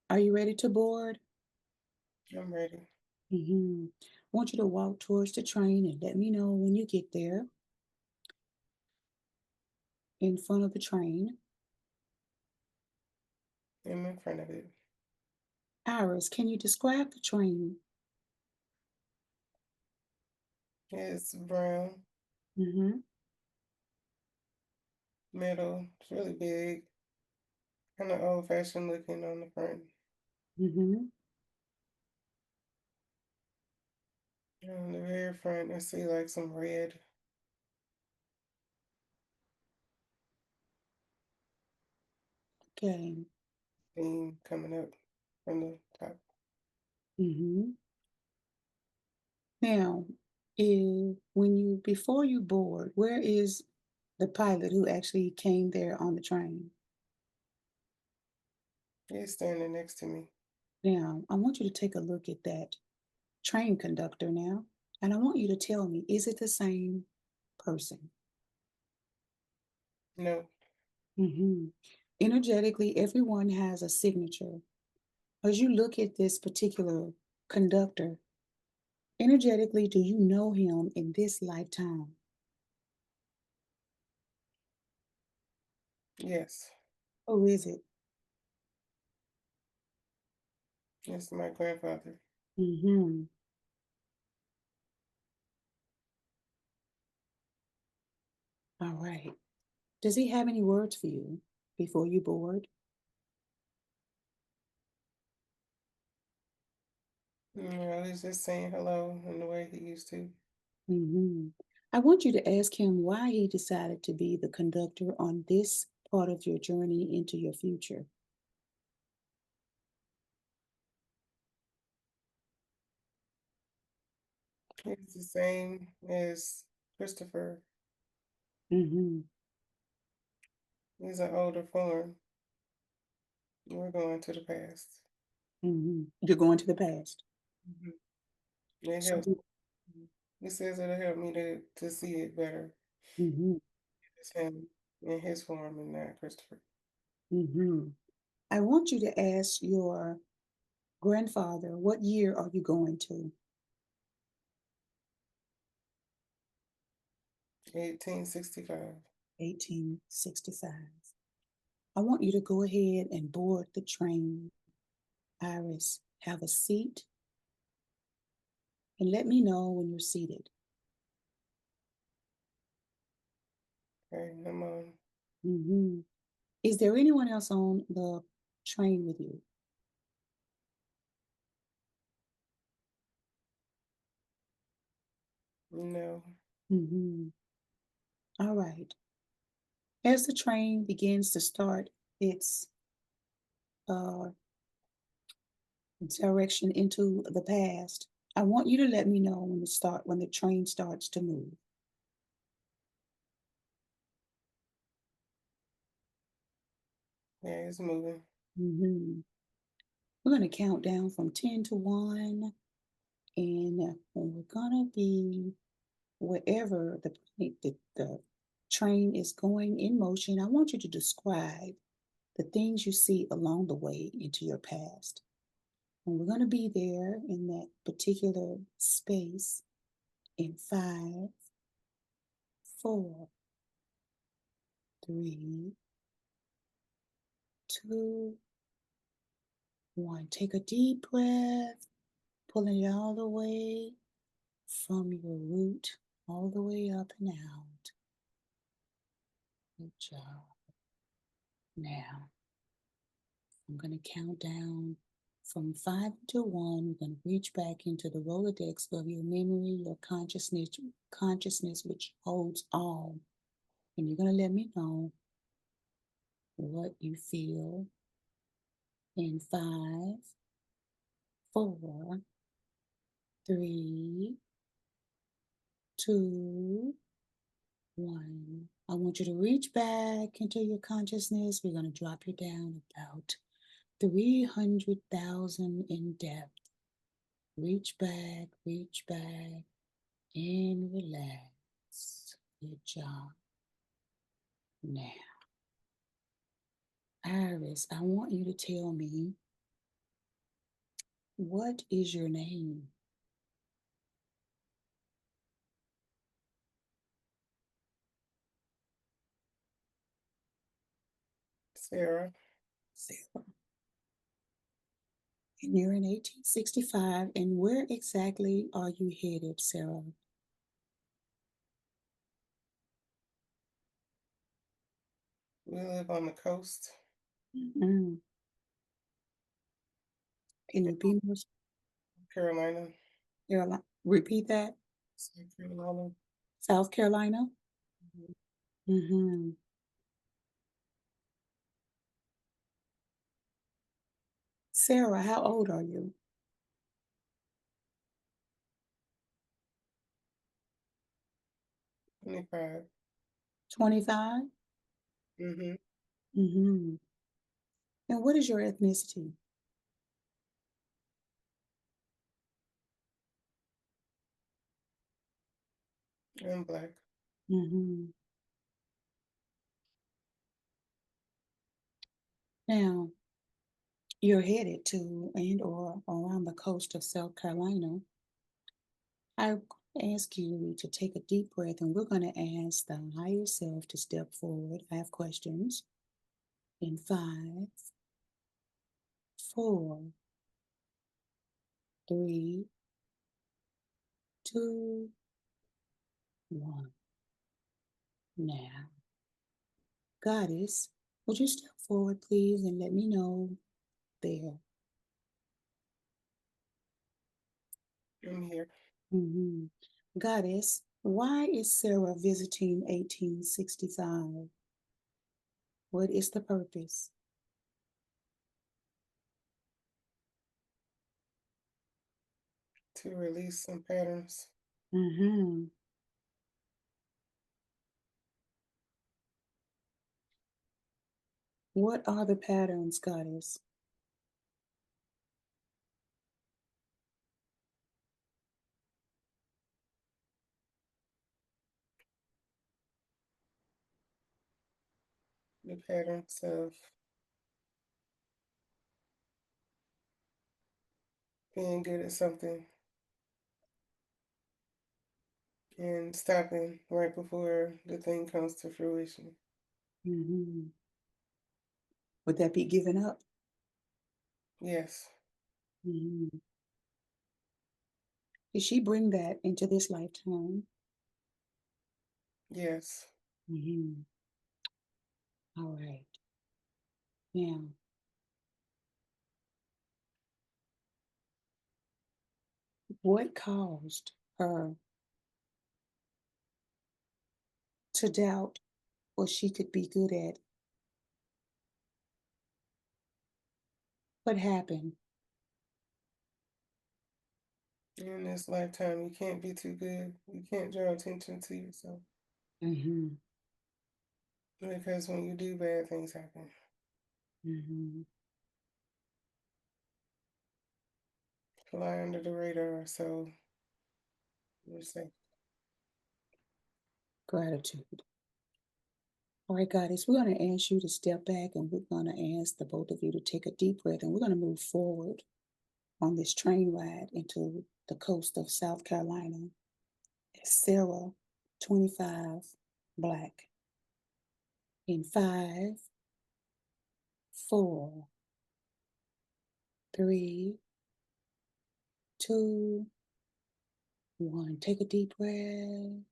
Are you ready to board? I'm ready. I want you to walk towards the train and let me know when you get there in front of the train. I'm in front of it. Iris, can you describe the train? It's brown, Mm-hmm. metal. It's really big. Kind of old-fashioned looking on the front. Mm-hmm. On the very front, I see like some red Okay. theme coming up from the top. Mm-hmm. Now, when you before you board, where is the pilot who actually came there on the train? It's standing next to me. Now, I want you to take a look at that train conductor now, and I want you to tell me, is it the same person? No. hmm Energetically, everyone has a signature. As you look at this particular conductor, energetically, do you know him in this lifetime? Yes. Who is it? It's my grandfather. hmm All right. Does he have any words for you before you board? He's just saying hello in the way he used to. hmm I want you to ask him why he decided to be the conductor on this part of your journey into your future. He's the same as Christopher. hmm He's an older form. We're going to the past. You're going to the past. Mhm. It So, helps. He says it'll help me to see it better. mhm, It's him in his form and not Christopher. mhm. I want you to ask your grandfather, what year are you going to? 1865. 1865. I want you to go ahead and board the train. Iris, have a seat and let me know when you're seated. Okay, I'm on. hmm Is there anyone else on the train with you? No. hmm All right. As the train begins to start its uh, direction into the past, I want you to let me know when the train starts to move. Yeah, it's moving. hmm We're going to count down from 10 to 1, and when we're going to be wherever the train is going in motion, I want you to describe the things you see along the way into your past. And we're going to be there in that particular space in 5, 4, 3, 2, 1. Take a deep breath, pulling it all the way from your root, all the way up and out. Good job. Now, I'm going to count down from 5 to 1. We're going to reach back into the Rolodex of your memory, your consciousness which holds all. And you're going to let me know what you feel in 5, 4, 3, 2, 1. I want you to reach back into your consciousness. We're going to drop you down about 300,000 in depth. Reach back, and relax. Good job. Now, Iris, I want you to tell me What is your name? Sarah. Sarah. And you're in 1865. And where exactly are you headed, Sarah? We live on the coast, Mm. Can you be more Carolina. Carolina? Repeat that. South Carolina. South Carolina? Mhm. Mm-hmm. Sarah, how old are you? 25. 25? Mm-hmm. Mm-hmm. And what is your ethnicity? I'm black. Mm-hmm. Now, you're headed to and or around the coast of South Carolina. I ask you to take a deep breath and we're going to ask the higher self to step forward. I have questions. In 5, 4, 3, 2, 1. Now, Goddess, would you step forward, please, and let me know there? I'm here Goddess, why is Sarah visiting 1865? What is the purpose? to release some patterns, Mm-hmm. What are the patterns, Goddess? the patterns of being good at something and stopping right before the thing comes to fruition. Mm-hmm. Would that be giving up? Yes, Mm-hmm. Did she bring that into this lifetime? yes. Mm-hmm. All right. Now, what caused her to doubt what she could be good at? What happened? In this lifetime, you can't be too good. You can't draw attention to yourself Mm-hmm. because when you do, bad things happen. Mm-hmm. Fly under the radar, so you're safe. Gratitude. All right, Goddess, we're going to ask you to step back and we're going to ask the both of you to take a deep breath and we're going to move forward on this train ride into the coast of South Carolina. Sarah, 25, Black. In 5, 4, 3, 2, 1. Take a deep breath,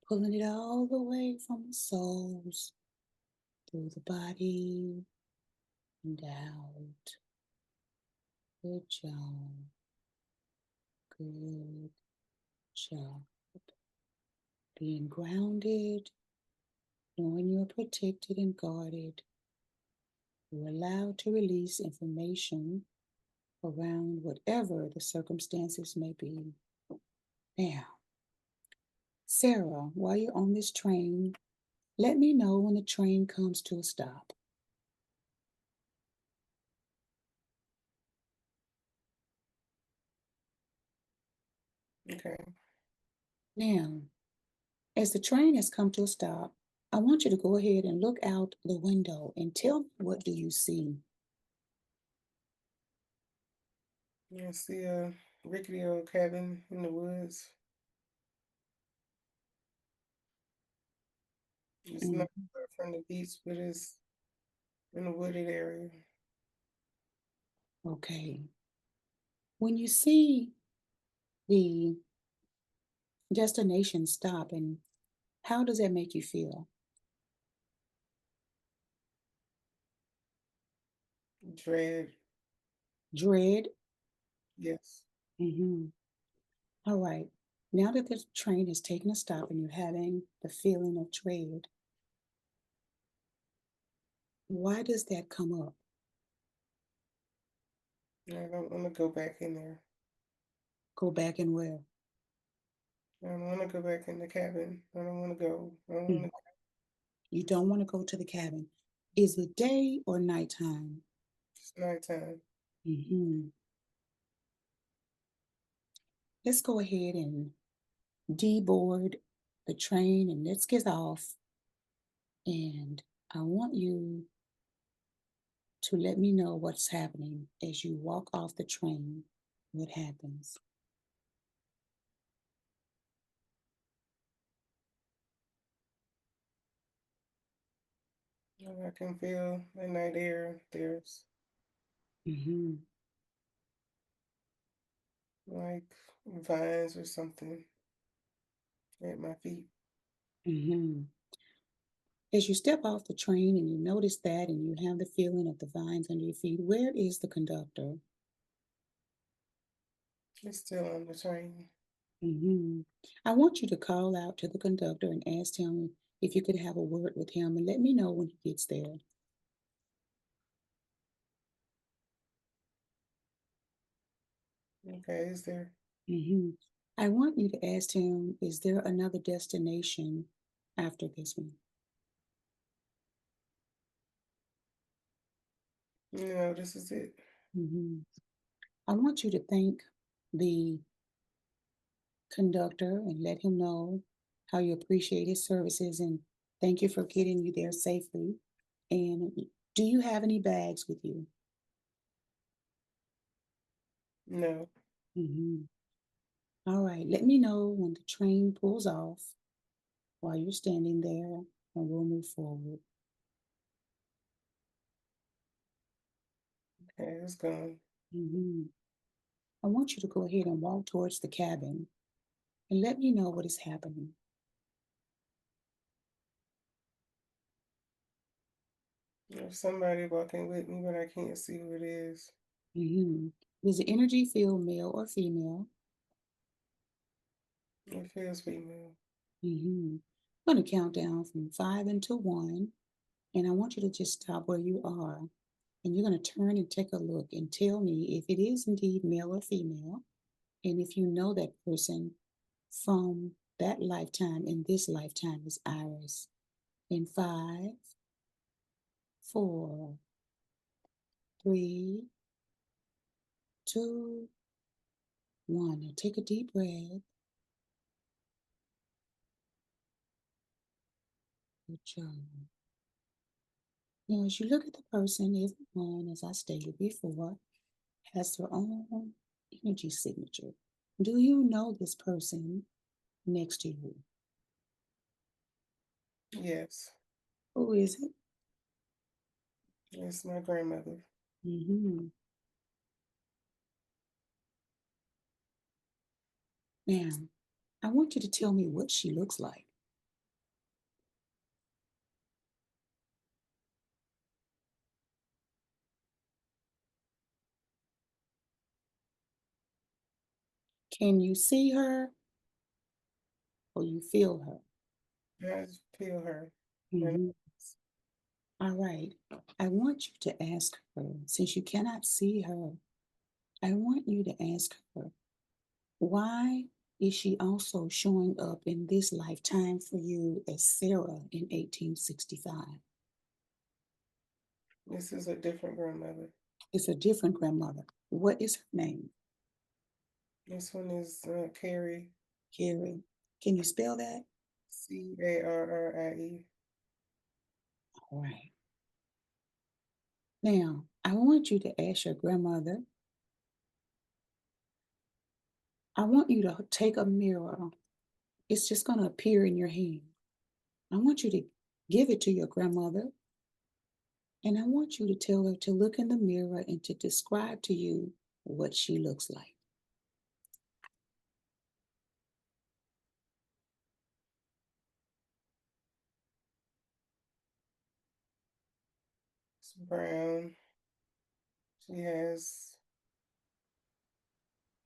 pulling it all the way from the soles through the body and out. Good job. Good job. Being grounded, knowing you're protected and guarded. You're allowed to release information around whatever the circumstances may be. Now, Sarah, while you're on this train, let me know when the train comes to a stop. Okay. Now, as the train has come to a stop, I want you to go ahead and look out the window and tell me, what do you see? I see a rickety old cabin in the woods. It's Mm, not far from the beach, but it's in a wooded area. okay. When you see the destination stop, and how does that make you feel? Dread, Dread? yes. Mm-hmm. All right. Now that the train has taken a stop and you're having the feeling of dread, why does that come up? I don't want to go back in there. Go back and where? I don't want to go back in the cabin. I don't want to go. I don't want Mm. to. You don't want to go to the cabin. Is it day or nighttime? It's nighttime. Hmm. Let's go ahead and deboard the train and let's get off. And I want you to let me know what's happening as you walk off the train. What happens? I can feel the night air. There's Hmm. like vines or something at my feet. Hmm. As you step off the train and you notice that and you have the feeling of the vines under your feet, where is the conductor? It's still on the train. Hmm. I want you to call out to the conductor and ask him if you could have a word with him and let me know when he gets there. Okay, is there? Hmm. I want you to ask him, is there another destination after this one? No, this is it. Hmm. I want you to thank the conductor and let him know how you appreciate his services and thank you for getting you there safely. And do you have any bags with you? No. Hmm. All right, let me know when the train pulls off while you're standing there and we'll move forward. Okay, it's gone. Hmm. I want you to go ahead and walk towards the cabin and let me know what is happening. There's somebody walking with me, but I can't see who it is. Hmm. Does the energy feel male or female? It feels female. I'm going to count down from 5 until 1, and I want you to just stop where you are. And you're going to turn and take a look and tell me if it is indeed male or female, and if you know that person from that lifetime in this lifetime is Iris. In 5, 4, 3, 2, 1. Now take a deep breath. Good job. Now, as you look at the person, everyone, as I stated before, has their own energy signature. Do you know this person next to you? Yes, Who is it? it's my grandmother. Hmm. Now, I want you to tell me what she looks like. Can you see her or you feel her? I just feel her. And Hmm. All right. I want you to ask her, since you cannot see her, I want you to ask her, why is she also showing up in this lifetime for you as Sarah in 1865? this is a different grandmother. It's a different grandmother. What is her name? This one is Carrie, Carrie. Can you spell that? Carrie. All right. Now, I want you to ask your grandmother I want you to take a mirror. It's just going to appear in your hand. I want you to give it to your grandmother, and I want you to tell her to look in the mirror and to describe to you what she looks like. It's brown. She has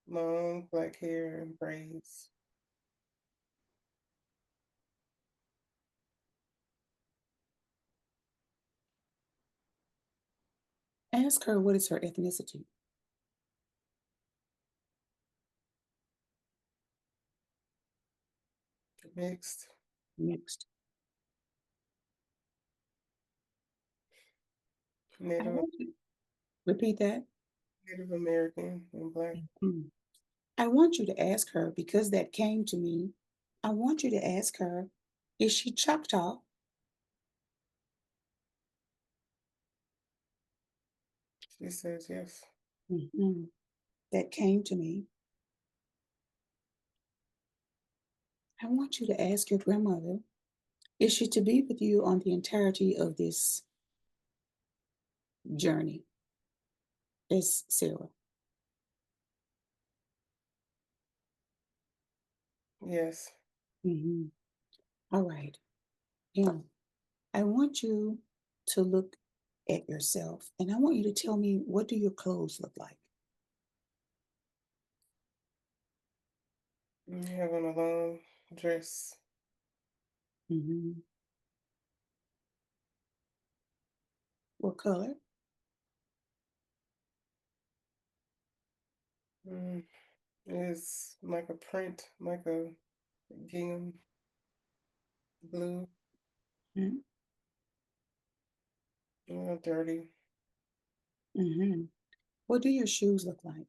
long black hair and braids. Ask her what is her ethnicity. Mixed. Mixed. I Native want you repeat that. Native American and black. Mm. I want you to ask her because that came to me. I want you to ask her, is she Choctaw? She says yes. Mhm. That came to me. I want you to ask your grandmother, is she to be with you on the entirety of this journey? Is Sarah? Yes. Mhm. All right. Now, I want you to look at yourself and I want you to tell me, what do your clothes look like? You have on a long dress. Mhm. What color? Mm. It's like a print, like a gingham blue. Mhm. Dirty. Mhm. What do your shoes look like?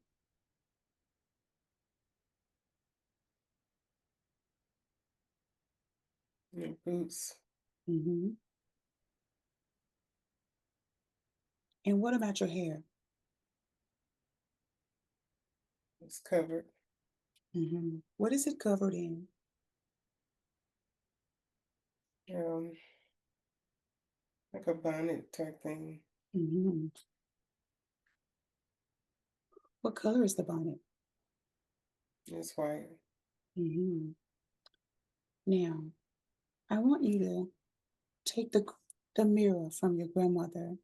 Boots. Mhm. And what about your hair? It's covered. What is it covered in? Um, like a bonnet type thing. Mhm. What color is the bonnet? It's white. Mhm. Now, I want you to take the mirror from your grandmother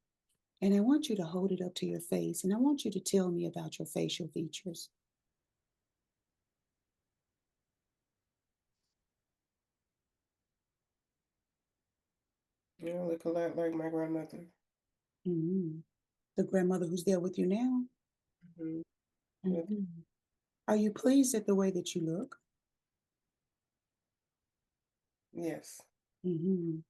and I want you to hold it up to your face and I want you to tell me about your facial features. Look a lot like my grandmother. Mhm. The grandmother who's there with you now? Hmm. With Mhm. Are you pleased at the way that you look? yes, Mhm.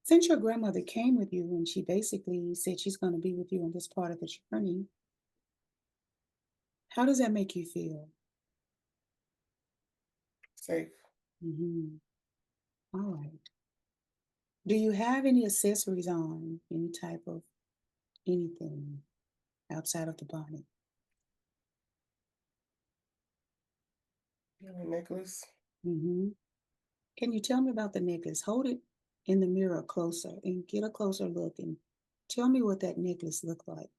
Since your grandmother came with you and she basically said she's going to be with you on this part of the journey, how does that make you feel? safe. Mhm. All right. Do you have any accessories on? Any type of anything outside of the bonnet? Necklace. Hmm. Can you tell me about the necklace? Hold it in the mirror closer and get a closer look and tell me what that necklace looked like.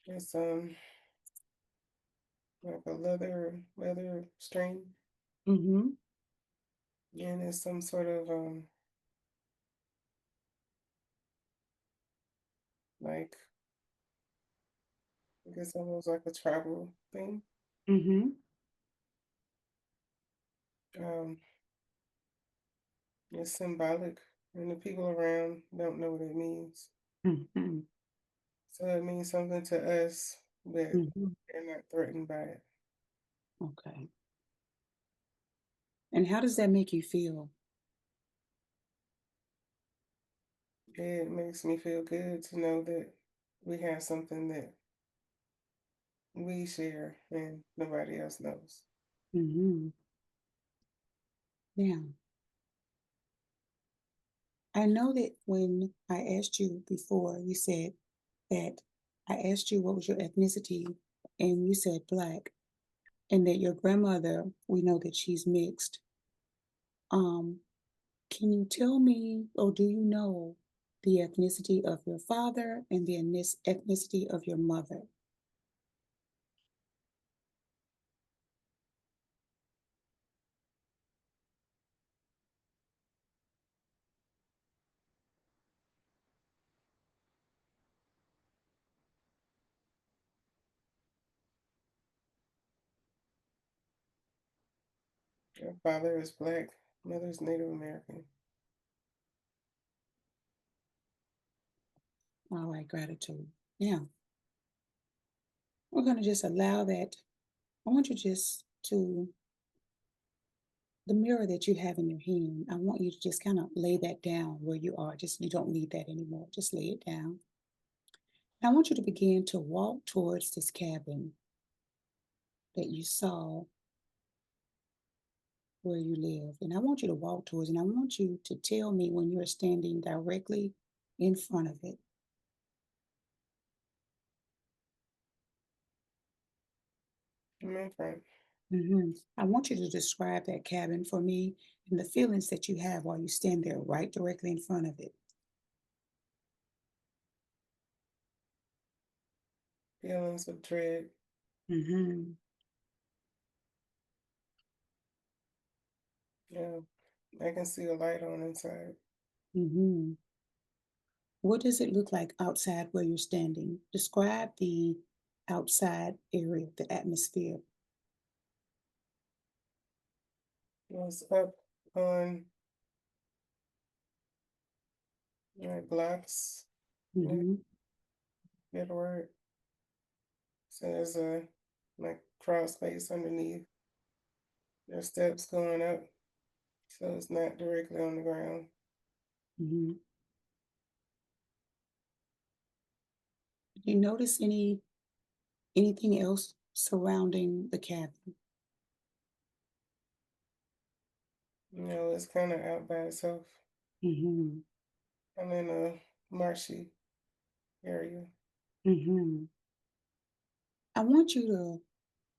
It's like a leather string, Hmm. and it's some sort of like I guess almost like a travel thing. Hmm. Um, it's symbolic, and the people around don't know what it means. Hmm. So it means something to us, but Hmm. they're not threatened by it. Okay. And how does that make you feel? It makes me feel good to know that we have something that we share and nobody else knows. Hmm. Now, I know that when I asked you before, you said that I asked you what was your ethnicity, and you said black, and that your grandmother, we know that she's mixed. Um, can you tell me, or do you know the ethnicity of your father and the ethnicity of your mother? Her father is black, mother's Native American. All right, gratitude. Now, we're going to just allow that. I want you just to, the mirror that you have in your hand, I want you to just kind of lay that down where you are. Just, you don't need that anymore. Just lay it down. I want you to begin to walk towards this cabin that you saw where you live. And I want you to walk towards, and I want you to tell me when you're standing directly in front of it. I'm in front. I want you to describe that cabin for me and the feelings that you have while you stand there right directly in front of it. Feelings of dread. hmm Yeah, I can see a light on inside. hmm What does it look like outside where you're standing? Describe the outside area, the atmosphere. Was up on blocks. Yeah, hmm get a word. So there's a like crawl space underneath. There's steps going up, so it's not directly on the ground. hmm Do you notice anything else surrounding the cabin? It's kind of out by itself. hmm I'm in a marshy area. hmm I want you to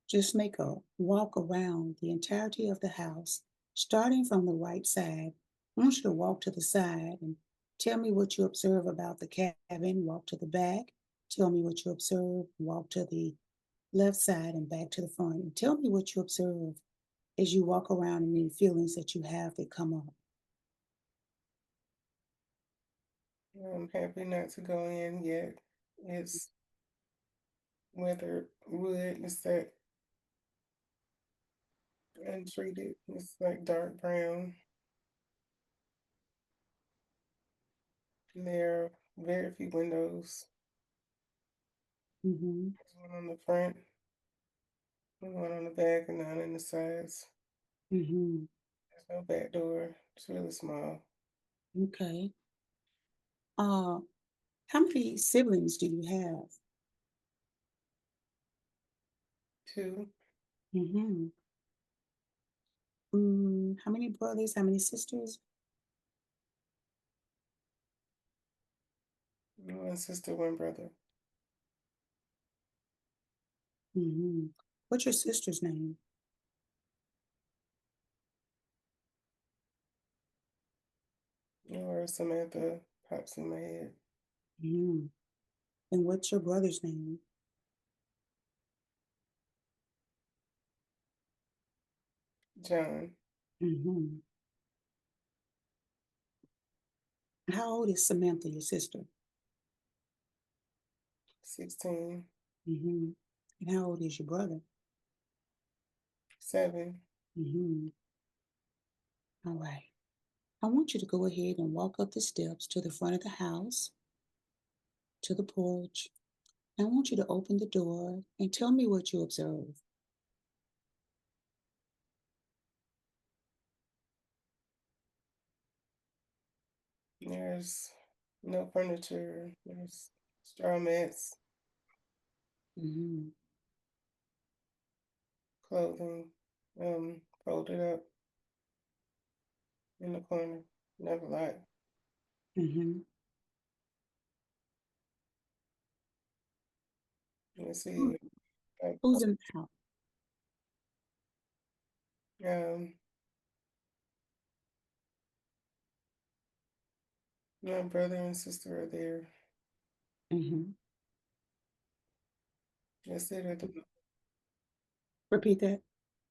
just make a walk around the entirety of the house, starting from the right side. I want you to walk to the side and tell me what you observe about the cabin. Walk to the back. Tell me what you observe. Walk to the left side and back to the front. And tell me what you observe as you walk around and any feelings that you have that come up. I'm happy not to go in yet. It's weathered wood. It's that untreated. It's like dark brown. There are very few windows. hmm There's one on the front, one on the back, and none in the sides. hmm There's no back door. It's really small. Okay. Uh, how many siblings do you have? Two, hmm how many brothers? How many sisters? one sister, one brother. What's your sister's name? Or Samantha pops in my head. hmm And what's your brother's name? John, hmm How old is Samantha, your sister? 16, hmm And how old is your brother? 7. hmm All right. I want you to go ahead and walk up the steps to the front of the house, to the porch. I want you to open the door and tell me what you observe. There's no furniture. There's straw mats, hmm clothing, folded up in the corner. Never a lot. hmm Let's Hmm. see. uh, Who's in the house? Um, my brother and sister are there. Hmm. That's it at the moment. Repeat that.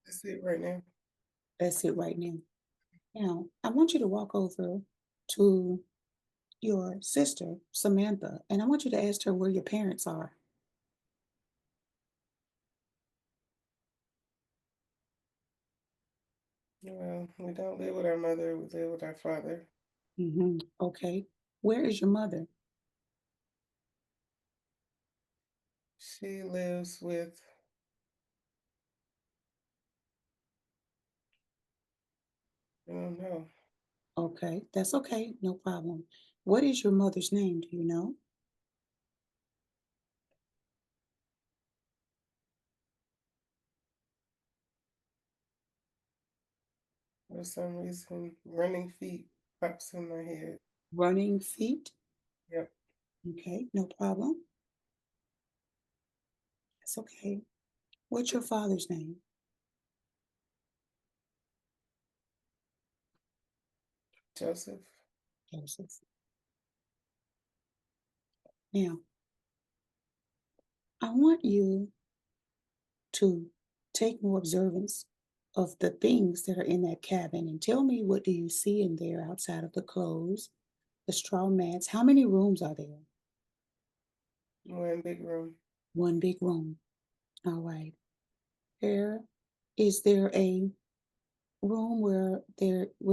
That's it right now. That's it right now. Now, I want you to walk over to your sister, Samantha, and I want you to ask her where your parents are. Well, we don't live with our mother, we live with our father. Okay. Where is your mother? She lives with, I don't know, Okay, that's okay. No problem. What is your mother's name? Do you know? for some reason, running feet pops in my head. Running feet? Yep, Okay, no problem. That's okay. What's your father's name? Joseph. Joseph. Now, I want you to take more observance of the things that are in that cabin and tell me what do you see in there outside of the clothes, the straw mats. How many rooms are there? One big room. One big room. All right. There is there a room where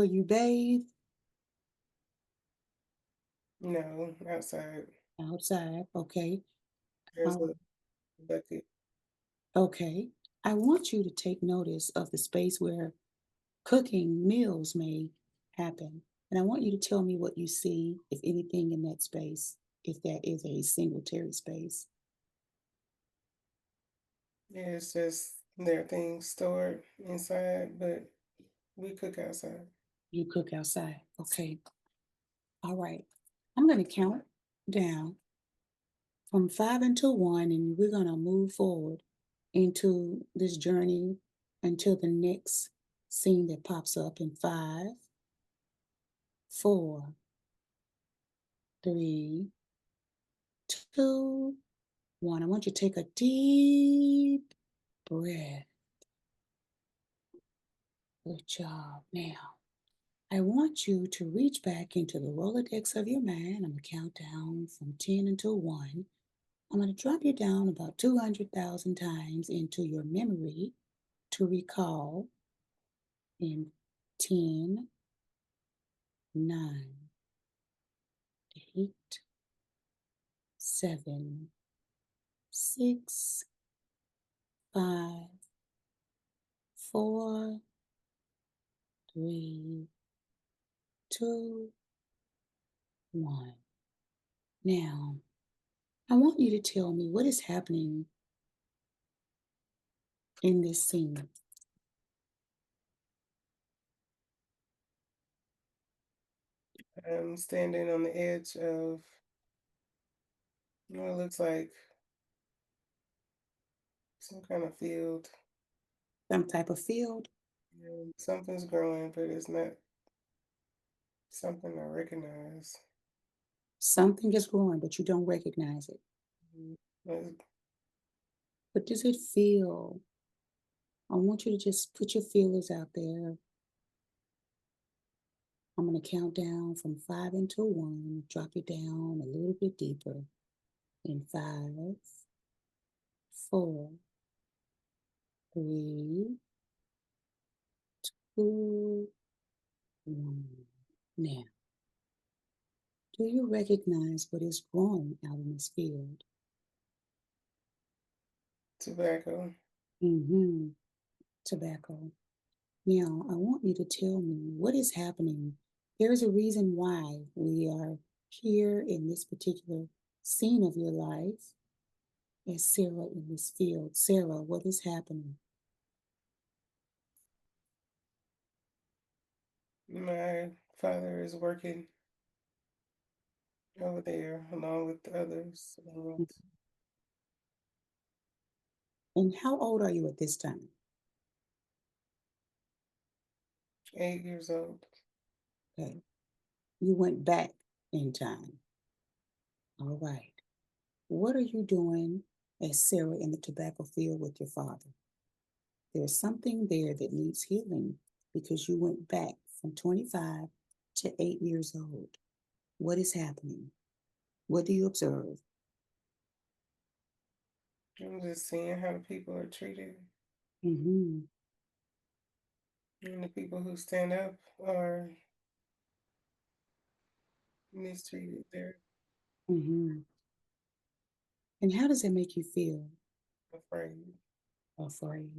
you bathe? No, outside. Outside. Okay. There's Um, a bucket. okay. I want you to take notice of the space where cooking meals may happen. And I want you to tell me what you see, if anything, in that space, if that is a singletary space. Yeah, it's just there are things stored inside, but we cook outside. You cook outside. Okay. All right. I'm going to count down from five until one, and we're going to move forward into this journey until the next scene that pops up in five, four, three, two, one. I want you to take a deep breath. Good job. Now, I want you to reach back into the Rolodex of your mind. I'm going to count down from 10 until 1. I'm going to drop you down about 200,000 times into your memory to recall in 10, 9, 8, 7, 6, 5, 4, 3, 2, 1. Now, I want you to tell me what is happening in this scene. I'm standing on the edge of, it looks like some kind of field. Some type of field. Something's growing, but it's not something I recognize. Something is growing, but you don't recognize it. Like, What does it feel? I want you to just put your feelers out there. I'm going to count down from five until one, drop you down a little bit deeper. In five, four, three, two, one. Now, do you recognize what is growing out in this field? tobacco. Mm-hmm. Tobacco. Now, I want you to tell me what is happening. There is a reason why we are here in this particular scene of your life as Sarah in this field. Sarah, what is happening? My father is working over there along with the others. And how old are you at this time? 8 years old. Okay. You went back in time. All right. What are you doing as Sarah in the tobacco field with your father? There's something there that needs healing because you went back from 25 to 8 years old. What is happening? What do you observe? I'm just seeing how the people are treated, Mm-hmm. and the people who stand up are mistreated. They're Mm-hmm. And how does that make you feel? afraid. Afraid.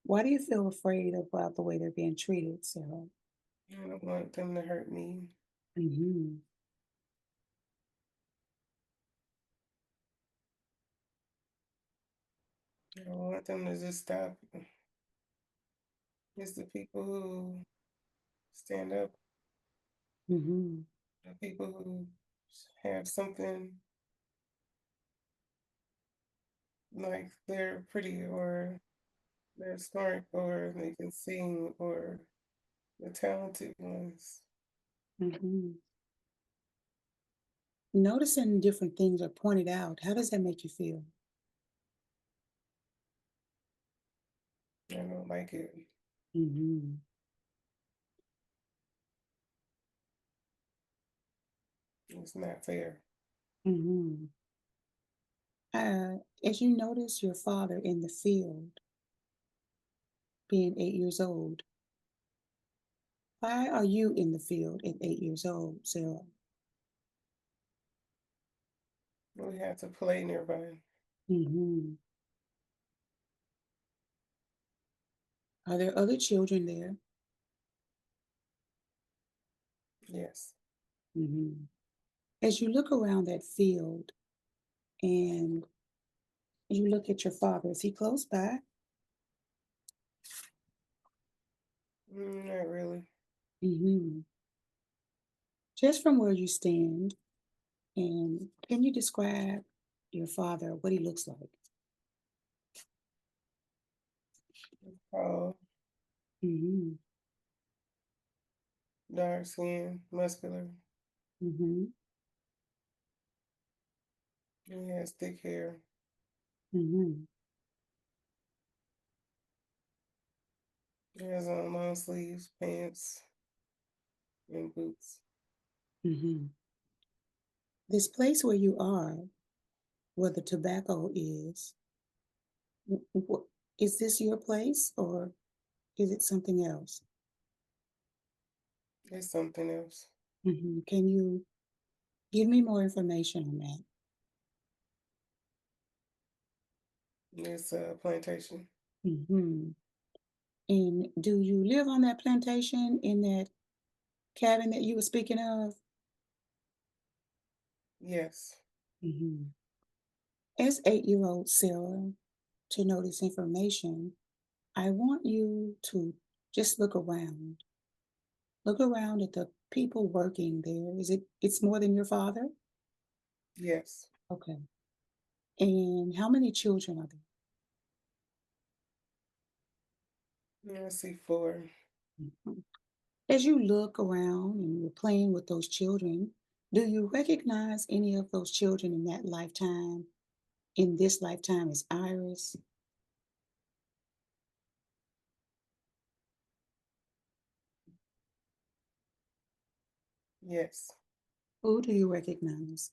Why do you feel afraid about the way they're being treated, Sarah? I don't want them to hurt me. Mm-hmm. I don't want them to just stop. It's the people who stand up, Mm-hmm. the people who have something like they're pretty or they're smart or they can sing or the talented ones. Mm-hmm. Noticing different things are pointed out. How does that make you feel? I don't like it. Mm-hmm. It's not fair. Mm-hmm. As you notice your father in the field, being 8 years old, why are you in the field at 8 years old, Sarah? We have to play nearby. Hmm. Are there other children there? Yes. Hmm. As you look around that field and you look at your father, is he close by? Not really. Hmm. Just from where you stand, and can you describe your father, what he looks like? Tall, Hmm. dark skin, muscular. Hmm. He has thick hair. Hmm. He has on long sleeves, pants, and boots. Hmm. This place where you are, where the tobacco is, is this your place or is it something else? It's something else. Can you give me more information on that? It's a plantation. Hmm. And do you live on that plantation in that cabin that you were speaking of? Yes. Hmm. As 8-year-old Sarah, to know this information, I want you to just look around. Look around at the people working there. It's more than your father? Yes. Okay. And how many children are I see four. there? As you look around and you're playing with those children, do you recognize any of those children in that lifetime, in this lifetime as Iris? Yes. Who do you recognize?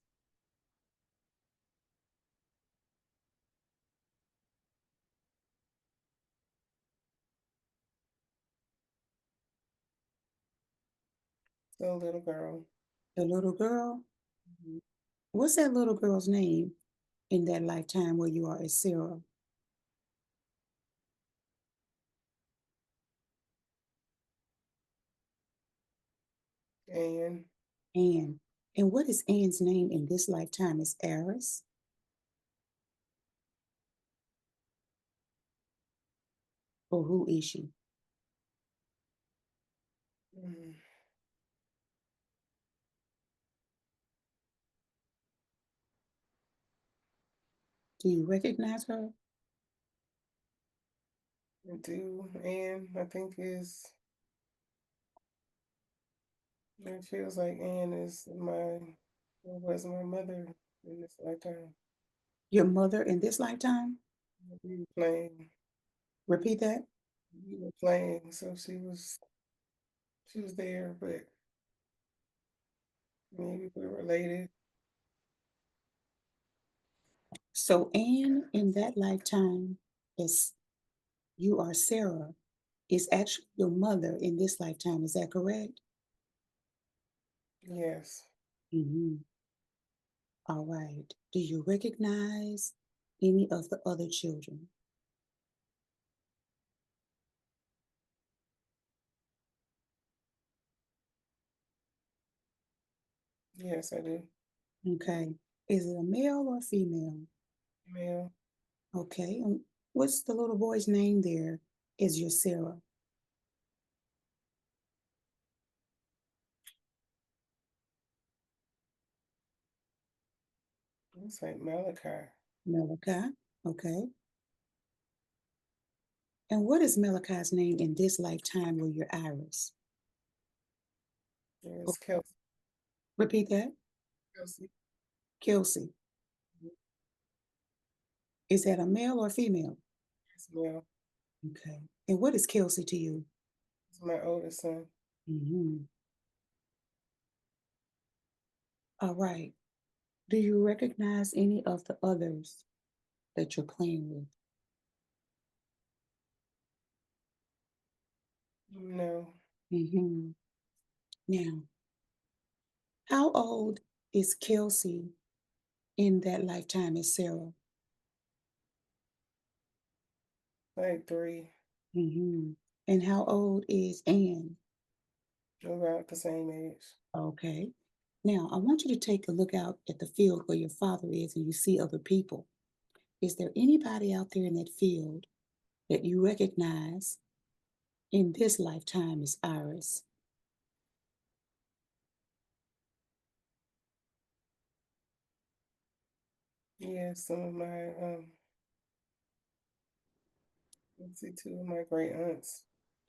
The little girl. The little girl? Mhm. What's that little girl's name in that lifetime where you are as Sarah? And Anne. And what is Anne's name in this lifetime? Is Iris? Or who is she? mm, Do you recognize her? do, and I think is it feels like Anne is my or was my mother in this lifetime. Your mother in this lifetime? We were playing, Repeat that. so she was there, but maybe we're related. So, Anne in that lifetime is you are Sarah, is actually your mother in this lifetime. Is that correct? Yes, Hmm. All right. Do you recognize any of the other children? yes, I do. Okay. Is it a male or female? Male, Okay. And what's the little boy's name there? Is your Sarah? it's like Malachi. Malachi. Okay. And what is Malachi's name in this lifetime where you're Iris? Oh, There's Kelsey. repeat that. Kelsey. Kelsey. Is that a male or female? It's male. Okay. And what is Kelsey to you? It's my oldest son. Hmm. All right. Do you recognize any of the others that you're playing with? No, Hmm. Now, how old is Kelsey in that lifetime as Sarah? like three, Hmm. And how old is Anne? about the same age. Okay. Now, I want you to take a look out at the field where your father is and you see other people. Is there anybody out there in that field that you recognize in this lifetime as Iris? Yeah, some of my let's see, two of my great aunts.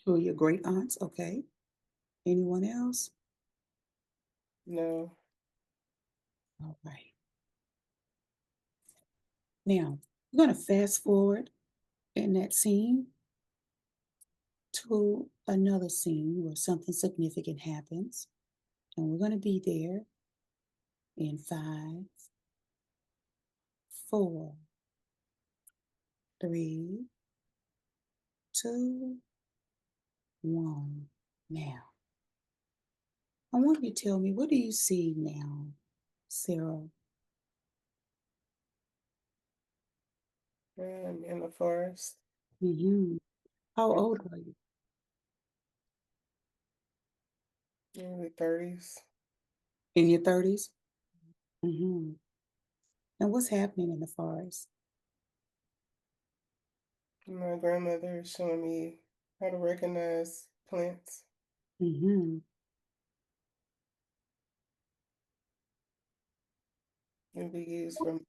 Who are your great aunts? Okay. Anyone else? No, All right. Now, we're going to fast forward in that scene to another scene where something significant happens. And we're going to be there in 5, 4, 3, 2, 1. Now, I want you to tell me, what do you see now, Sarah? I'm in the forest, Hmm. How in old are you? early 30s. In your 30s? Hmm. And what's happening in the forest? My grandmother is showing me how to recognize plants Hmm. and be used for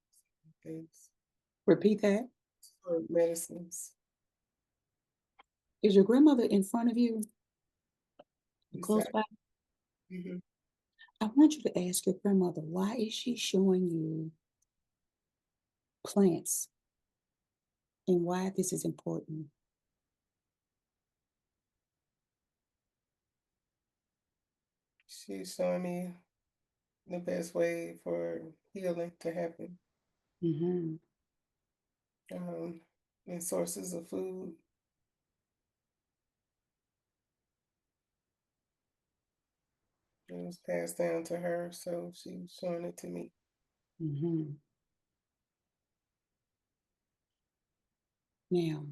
things, Repeat that. for medicines. Is your grandmother in front of you, close Beside, by? hmm I want you to ask your grandmother, why is she showing you plants and why this is important? she's showing me the best way for healing to happen, Hmm. um, and sources of food. It was passed down to her, so she was showing it to me. Hmm. Now,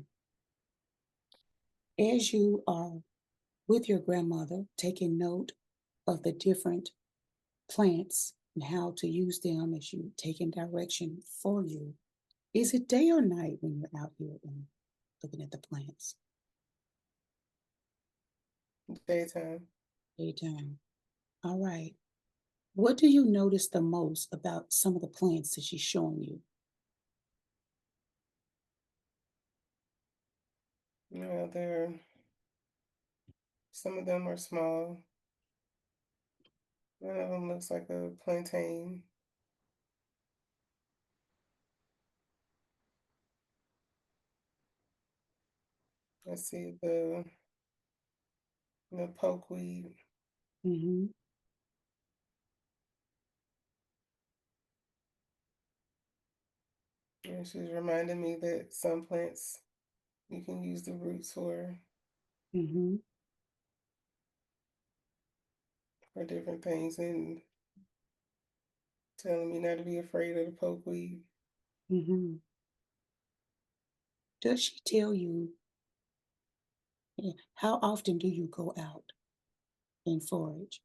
as you are with your grandmother, taking note of the different plants and how to use them as you taking direction for you, is it day or night when you're out here and looking at the plants? Daytime. Daytime. All right. What do you notice the most about some of the plants that she's showing you? They're some of them are small. One of them looks like a plantain. I see the pokeweed, Mm-hmm. and she's reminding me that some plants you can use the roots Mm-hmm. for different things, and telling me not to be afraid of the pokeweed. Mm-hmm. Does she tell you, how often do you go out and forage?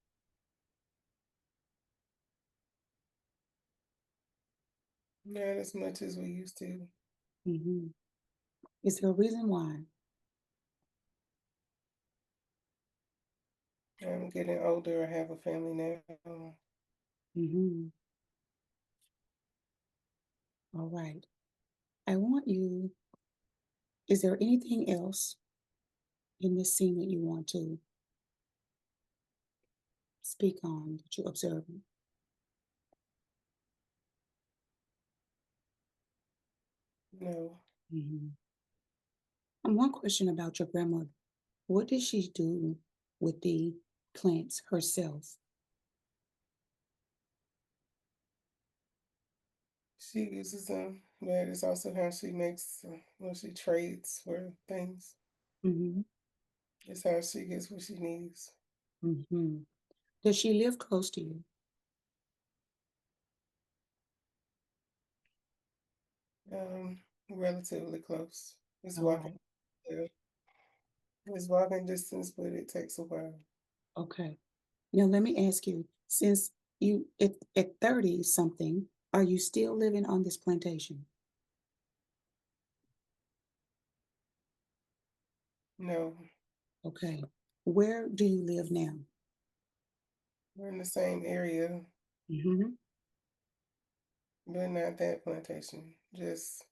Not as much as we used to. Mm-hmm. Is there a reason why? I'm getting older. I have a family now. Mm-hmm. All right. I want you, is there anything else in this scene that you want to speak on that you're observing? No, Mm-hmm. And one question about your grandmother. What did she do with the plants herself? she uses them, but it's also how she makes, when she trades for things. Mm-hmm. It's how she gets what she needs. Mm-hmm. Does she live close to you? Relatively close. It's All walking, right. uh, it's walking distance, but it takes a while. Okay. Now let me ask you, since you at 30 something, are you still living on this plantation? No, Okay. Where do you live now? we're in the same area, Mm-hmm. but not that plantation. Just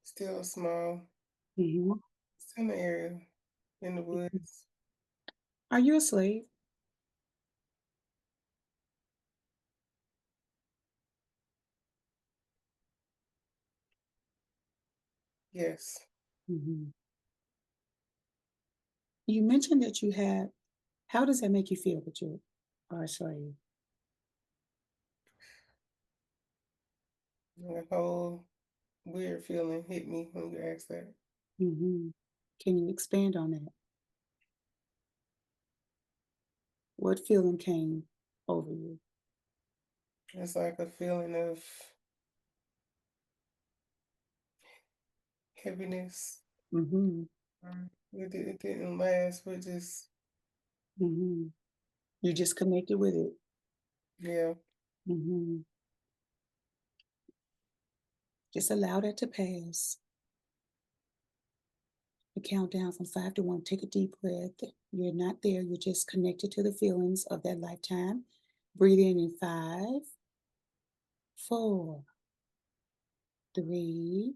still small, Mm-hmm. still in the area, in the woods. Are you a slave? Yes, Mm-hmm. You mentioned that you had, how does that make you feel that you are a slave? a whole weird feeling hit me when you asked that. Mm-hmm. Can you expand on that? What feeling came over you? It's like a feeling of heaviness. Mm-hmm. It didn't last, but just, Mm-hmm. You just connected with it. yeah, Mm-hmm. Just allow that to pass. You count down from 5 to 1. Take a deep breath. You're not there. You're just connected to the feelings of that lifetime. Breathe in 5, 4, 3,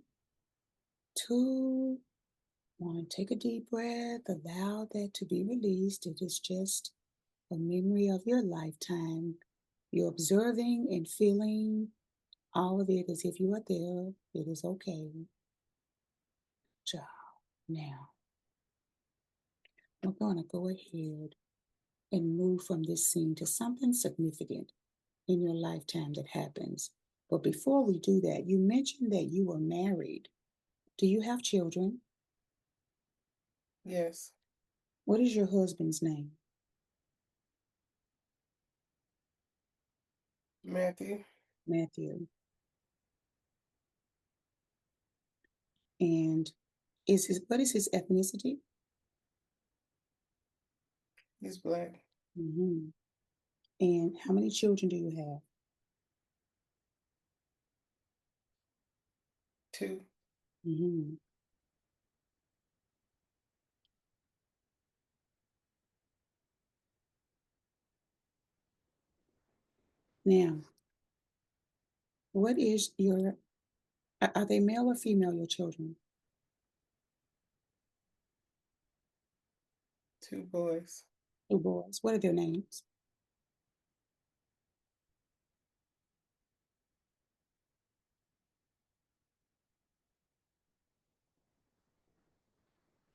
2, 1. Take a deep breath. Allow that to be released. It is just a memory of your lifetime. You're observing and feeling all of it as if you are there. It is okay. Job. Now, we're going to go ahead and move from this scene to something significant in your lifetime that happens. But before we do that, you mentioned that you were married. Do you have children? yes. What is your husband's name? Matthew, Matthew. And what is his ethnicity? he's black. Hmm. And how many children do you have? 2, Hmm. Now, what is your, are they male or female, your children? 2 boys. Two boys. What are their names?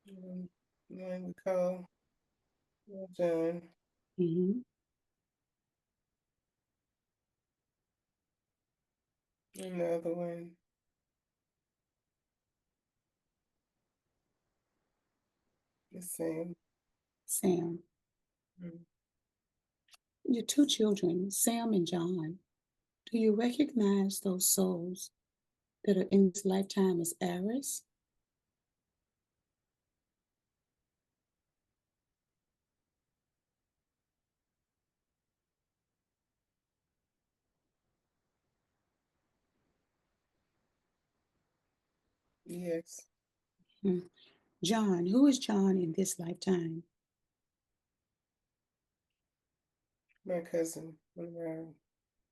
One we call John. Hmm. And the other one is Sam. Sam. Mm. Your two children, Sam and John. Do you recognize those souls that are in this lifetime as Aries? Yes, Hmm. John, who is John in this lifetime? my cousin, one of our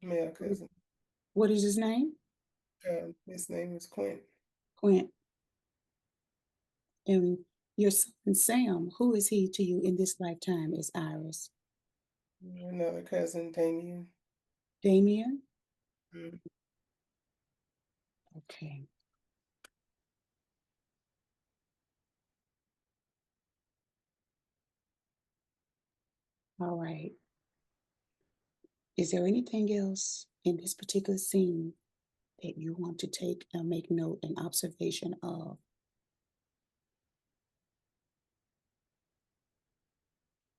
male cousins. What is his name? His name is Quint. Quint. And your son Sam, who is he to you in this lifetime as Iris? Another cousin, Damien. Damien? Mm. Okay. All right. Is there anything else in this particular scene that you want to take and make note and observation of?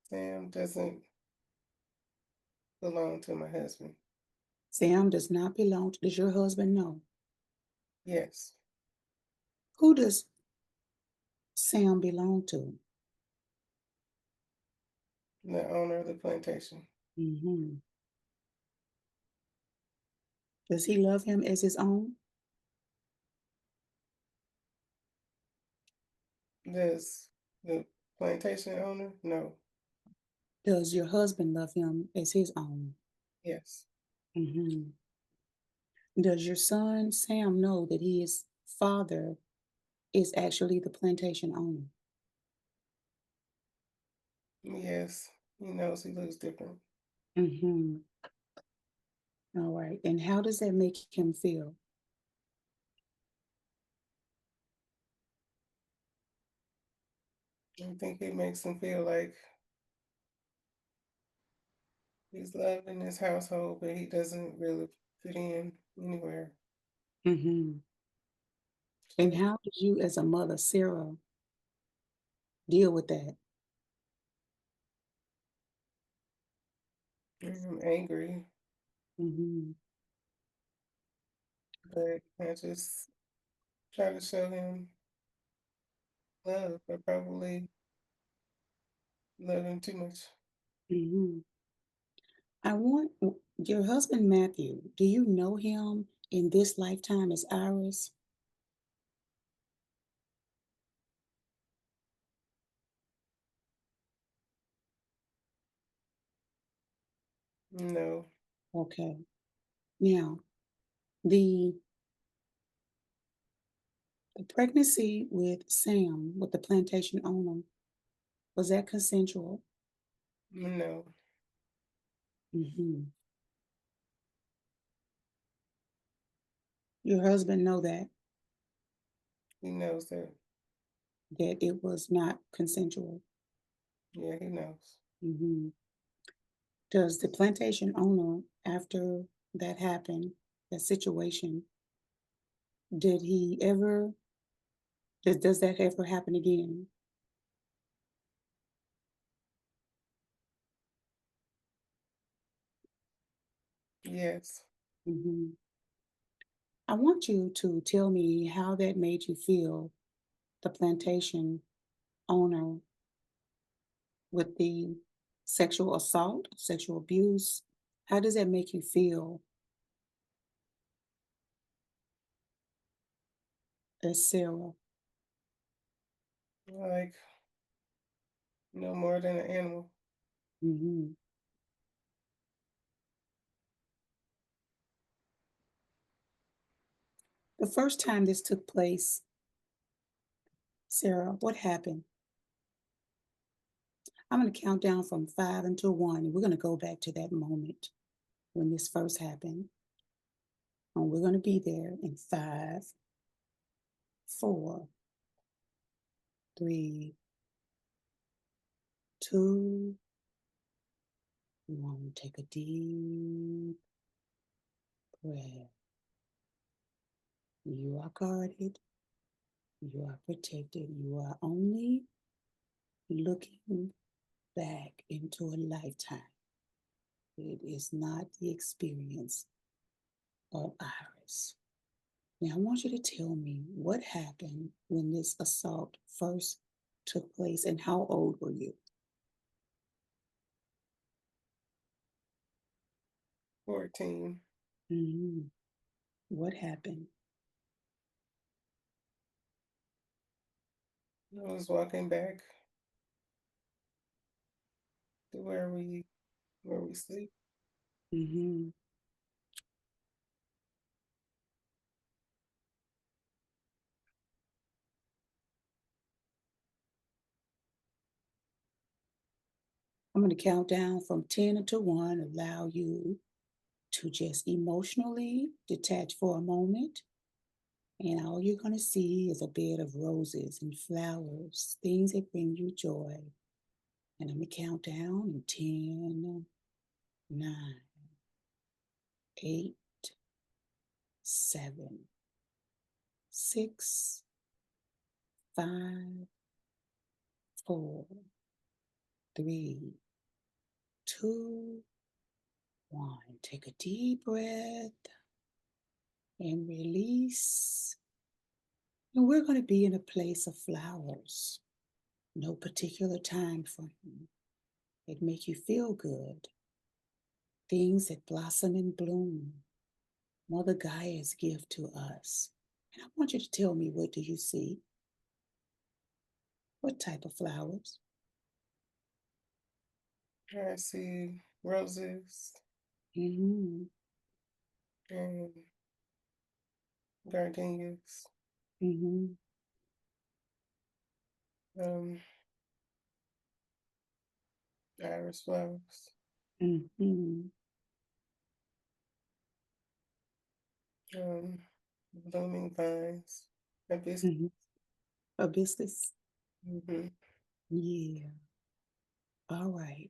Sam doesn't belong to my husband. Sam does not belong to, does your husband know? Yes, Who does Sam belong to? the owner of the plantation. Hmm. Does he love him as his own? Does the plantation owner? No. Does your husband love him as his own? Yes. Hmm. Does your son Sam know that his father is actually the plantation owner? Yes. He knows he looks different. Hmm. All right. And how does that make him feel? I think it makes him feel like he's loved in his household, but he doesn't really fit in anywhere. Hmm. And So how did you, as a mother, Sarah, deal with that? I'm angry, Hmm. but I just try to show him love, but probably love him too much. Hmm. I want your husband, Matthew, do you know him in this lifetime as Iris? No, Okay. Now, the the pregnancy with Sam, with the plantation owner, was that consensual? no, Hmm. Your husband know he knows that. that it was not consensual. Yeah, he knows. Hmm. Does the plantation owner, after that happened, that situation, did he ever, does that ever happen again? Yes. Hmm. I want you to tell me how that made you feel, the plantation owner, with the sexual assault, sexual abuse. How does that make you feel as Sarah? Like no more than an animal. Hmm. The first time this took place, Sarah, what happened? I'm going to count down from 5 until 1, and we're going to go back to that moment when this first happened. And we're going to be there in 5, 4, 3, 2, 1. Take a deep breath. You are guarded. You are protected. You are only looking back into a lifetime. It is not the experience of ours. Now, I want you to tell me what happened when this assault first took place and how old were you? 14. Mhm. What happened? I was walking back to where we sleep. Hmm. I'm going to count down from 10 to 1, allow you to just emotionally detach for a moment. And all you're going to see is a bed of roses and flowers, things that bring you joy. And I'm going to count down in 10, 9, 8, 7, 6, 5, 4, 3, 2, 1. Take a deep breath and release. And we're going to be in a place of flowers. No particular time frame. It make you feel good. Things that blossom and bloom. Mother Gaia's gift to us. And I want you to tell me, what do you see? What type of flowers? I see roses Mm-hmm. and gardenias, Mm-hmm. um, iris flowers, Mm-hmm. um, blooming vines, hibiscus. Mm-hmm. Hibiscus. Mm-hmm. Yeah. All right.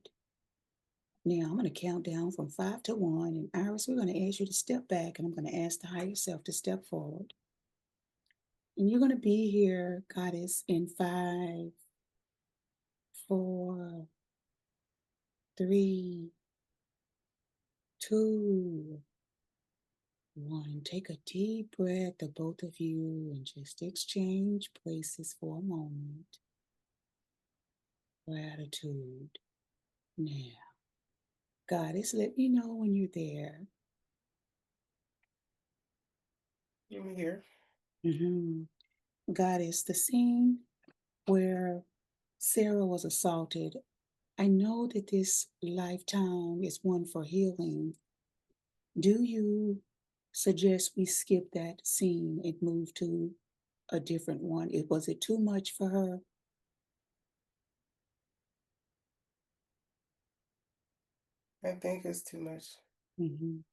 Now I'm going to count down from 5 to 1. And Iris, we're going to ask you to step back, and I'm going to ask the higher self to step forward. And you're going to be here, Goddess, in 5, 4, 3, 2, 1. Take a deep breath, the both of you, and just exchange places for a moment. Gratitude. Now, Goddess, let me know when you're there. I'm here. Mm-hmm. Goddess, the scene where Sarah was assaulted, I know that this lifetime is one for healing. Do you suggest we skip that scene and move to a different one? Was it too much for her? I think it's too much. Mhm.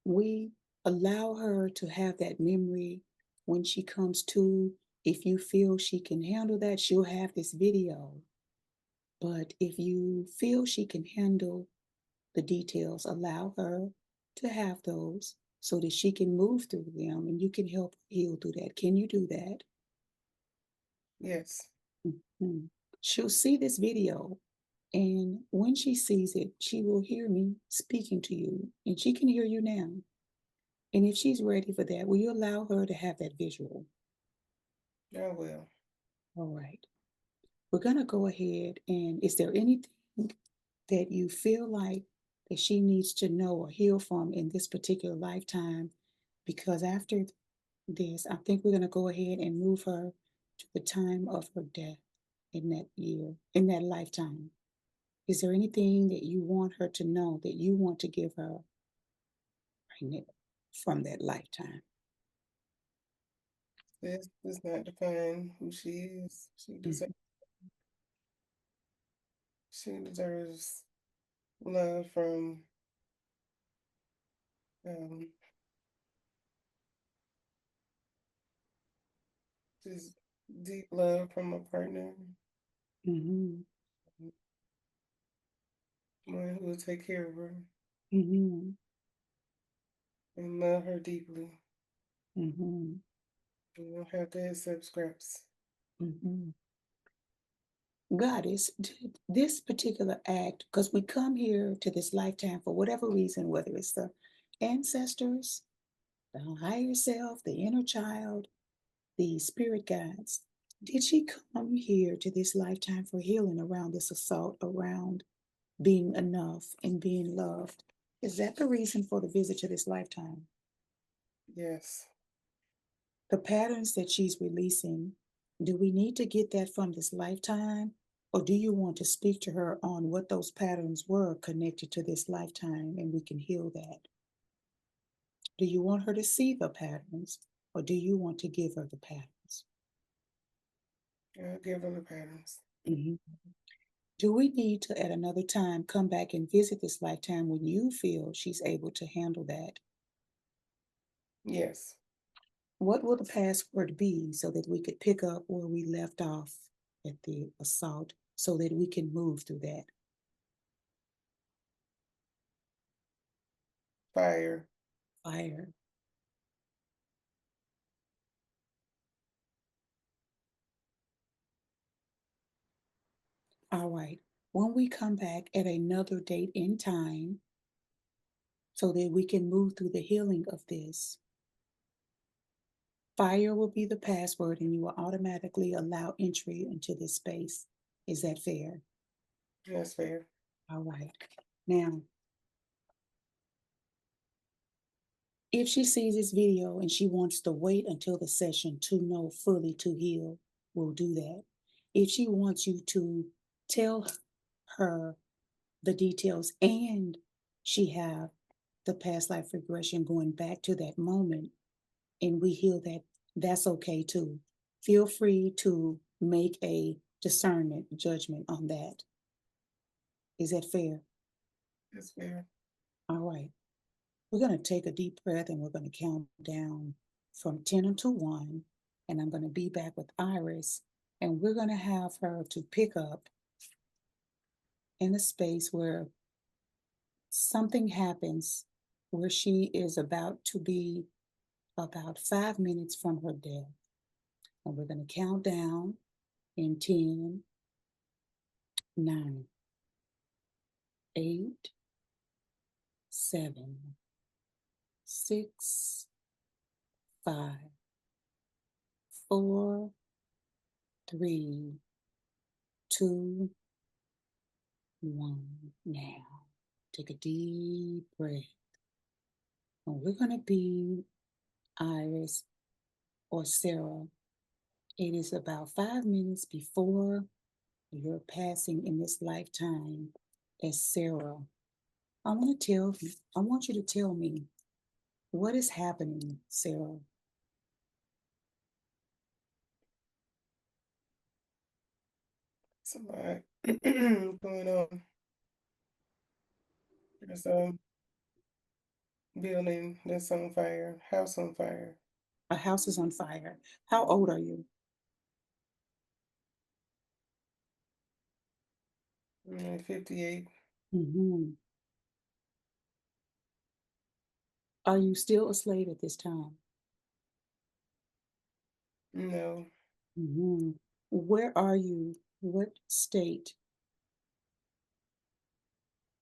We allow her to have that memory when she comes to. If you feel she can handle that, she'll have this video. But if you feel she can handle the details, allow her to have those so that she can move through them and you can help heal through that. Can you do that? Yes. Mhm. She'll see this video, and when she sees it, she will hear me speaking to you, and she can hear you now. And if she's ready for that, will you allow her to have that visual? I will. All right. We're going to go ahead, and is there anything that you feel like that she needs to know or heal from in this particular lifetime? Because after this, I think we're going to go ahead and move her to the time of her death in that year, in that lifetime. Is there anything that you want her to know, that you want to give her right now from that lifetime? This does not define who she is. She Mhm. deserves. She deserves love from um, just deep love from a partner, Mhm. one who will take care of her Mhm. and love her deeply. Mhm. You don't have to accept scraps. Mhm. Goddess, this particular act, because we come here to this lifetime for whatever reason, whether it's the ancestors, the higher self, the inner child, the spirit guides. Did she come here to this lifetime for healing around this assault, around being enough and being loved? Is that the reason for the visit to this lifetime? Yes, The patterns that she's releasing, do we need to get that from this lifetime? Or do you want to speak to her on what those patterns were connected to this lifetime and we can heal that? Do you want her to see the patterns or do you want to give her the patterns? I'll give her the patterns. Mhm. Do we need to, at another time, come back and visit this lifetime when you feel she's able to handle that? Yes, What will the password be so that we could pick up where we left off at the assault so that we can move through that? fire, Fire. All right. When we come back at another date in time so that we can move through the healing of this, fire will be the password and you will automatically allow entry into this space. Is that fair? that's fair. All right. Now, if she sees this video and she wants to wait until the session to know fully to heal, we'll do that. If she wants you to tell her the details and she have the past life regression going back to that moment and we heal that, that's okay too. Feel free to make a discernment judgment on that. Is that fair? That's fair. All right. We're going to take a deep breath and we're going to count down from 10 until 1. And I'm going to be back with Iris and we're going to have her to pick up in a space where something happens where she is about to be about 5 minutes from her death. And we're going to count down in 10, 9, 8, 7, 6, 5, 4, 3, 2, 1. Now, take a deep breath. And we're going to be Iris or Sarah. It is about 5 minutes before you're passing in this lifetime as Sarah. I want you to tell me what is happening, Sarah. It's a lot going on. There's a building that's on fire, house on fire. A house is on fire. How old are you? 58. Hmm. Are you still a slave at this time? No, Hmm. Where are you? What state?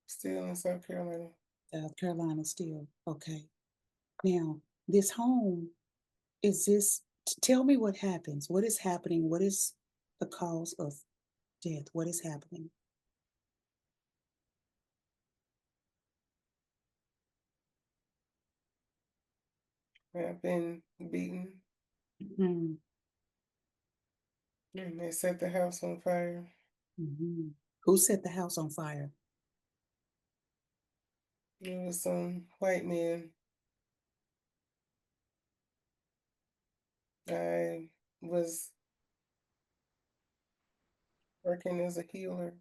still in South Carolina. South Carolina still. Okay. Now, this home, is this, tell me what happens. What is happening? What is the cause of death? What is happening? I've been beaten Hmm. and they set the house on fire. Hmm. Who set the house on fire? It was some white men. I was working as a healer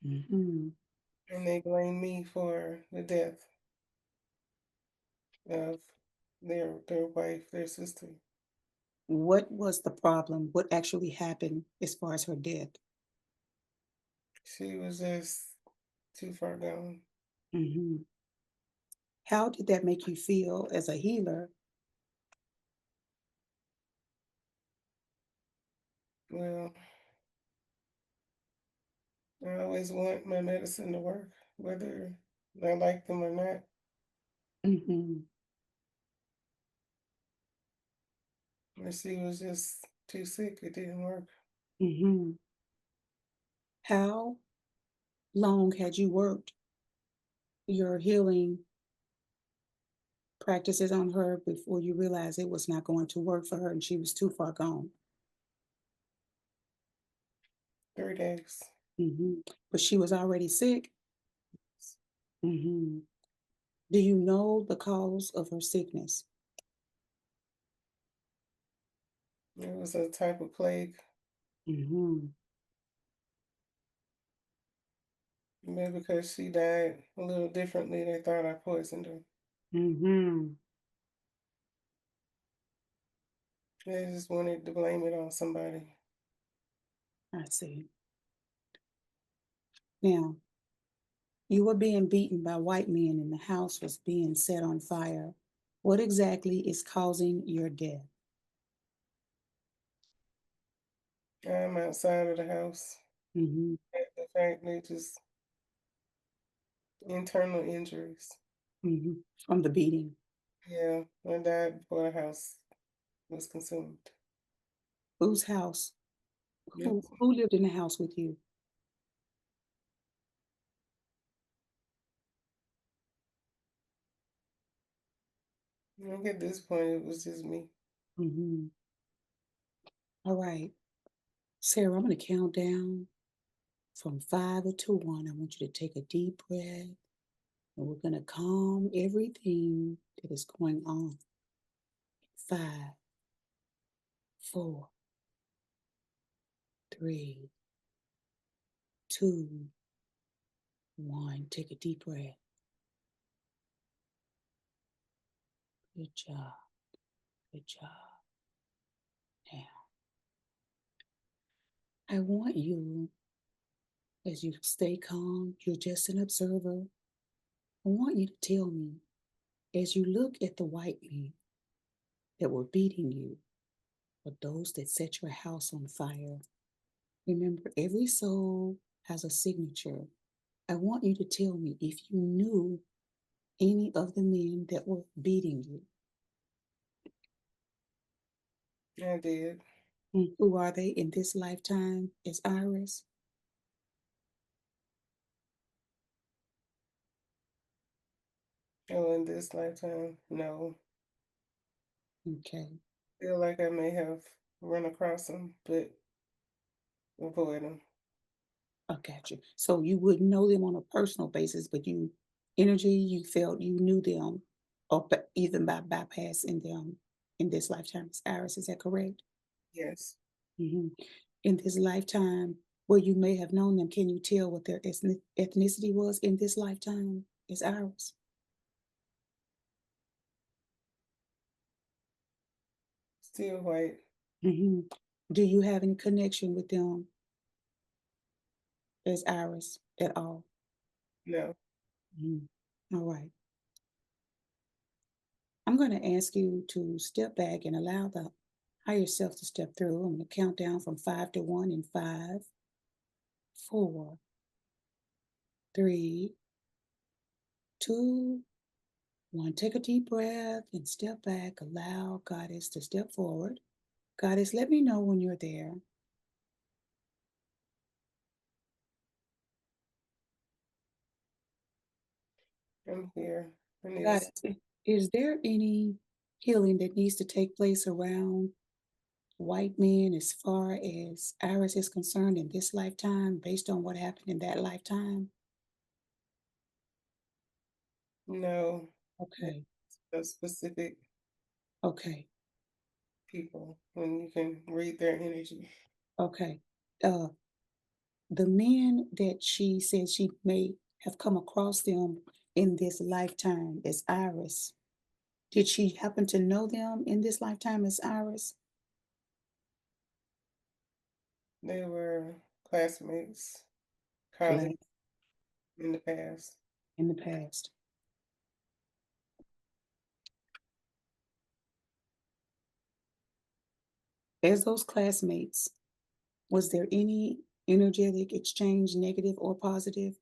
Mhm. and they blame me for the death of their wife, their sister. What was the problem? What actually happened as far as her death? She was just too far gone. Mhm. How did that make you feel as a healer? Well, I always want my medicine to work, whether I like them or not. Mhm. But she was just too sick. It didn't work. Mhm. How long had you worked your healing practices on her before you realized it was not going to work for her and she was too far gone? 3 days. But she was already sick? Mhm. Do you know the cause of her sickness? It was a type of plague. Mhm. Maybe because she died a little differently, they thought I poisoned her. Mhm. They just wanted to blame it on somebody. I see. Now, you were being beaten by white men and the house was being set on fire. What exactly is causing your death? I'm outside of the house. Mhm. The fact they just internal injuries. Mhm. From the beating. Yeah, I died before the house was consumed. Whose house? Yep. Who lived in the house with you? I think at this point it was just me. Mhm. All right. Sarah, I'm going to count down from 5 to 1. I want you to take a deep breath and we're going to calm everything that is going on. 5, 4, 3, 2, 1. Take a deep breath. Good job. Good job. Now, I want you, as you stay calm, you're just an observer. I want you to tell me, as you look at the white men that were beating you, or those that set your house on fire, remember every soul has a signature. I want you to tell me if you knew any of the men that were beating you. I did. Who are they in this lifetime? Is Iris? Oh, in this lifetime, no. Okay, Feel like I may have run across them, but avoid them. I got you. So you wouldn't know them on a personal basis, but you felt you knew them, or even by bypassing them in this lifetime. Is Iris, is that correct? Yes. hmm In this lifetime, where you may have known them, can you tell what their ethnicity was in this lifetime? Is Iris? Still white. hmm Do you have any connection with them as Iris at all? No. Mhm. All right. I'm going to ask you to step back and allow the higher self to step through. I'm going to count down from 5 to 1 in 5, 4, 3, 2, 1. Take a deep breath and step back. Allow Goddess to step forward. Goddess, let me know when you're there. I'm here. I need to. Goddess, is there any healing that needs to take place around white men as far as Iris is concerned in this lifetime based on what happened in that lifetime? No. Okay, A specific okay, people when you can read their energy. okay. Uh, the men that she said she may have come across them in this lifetime as Iris. Did she happen to know them in this lifetime as Iris? They were classmates, Class colleagues in the past. in the past. As those classmates, was there any energetic exchange, negative or positive?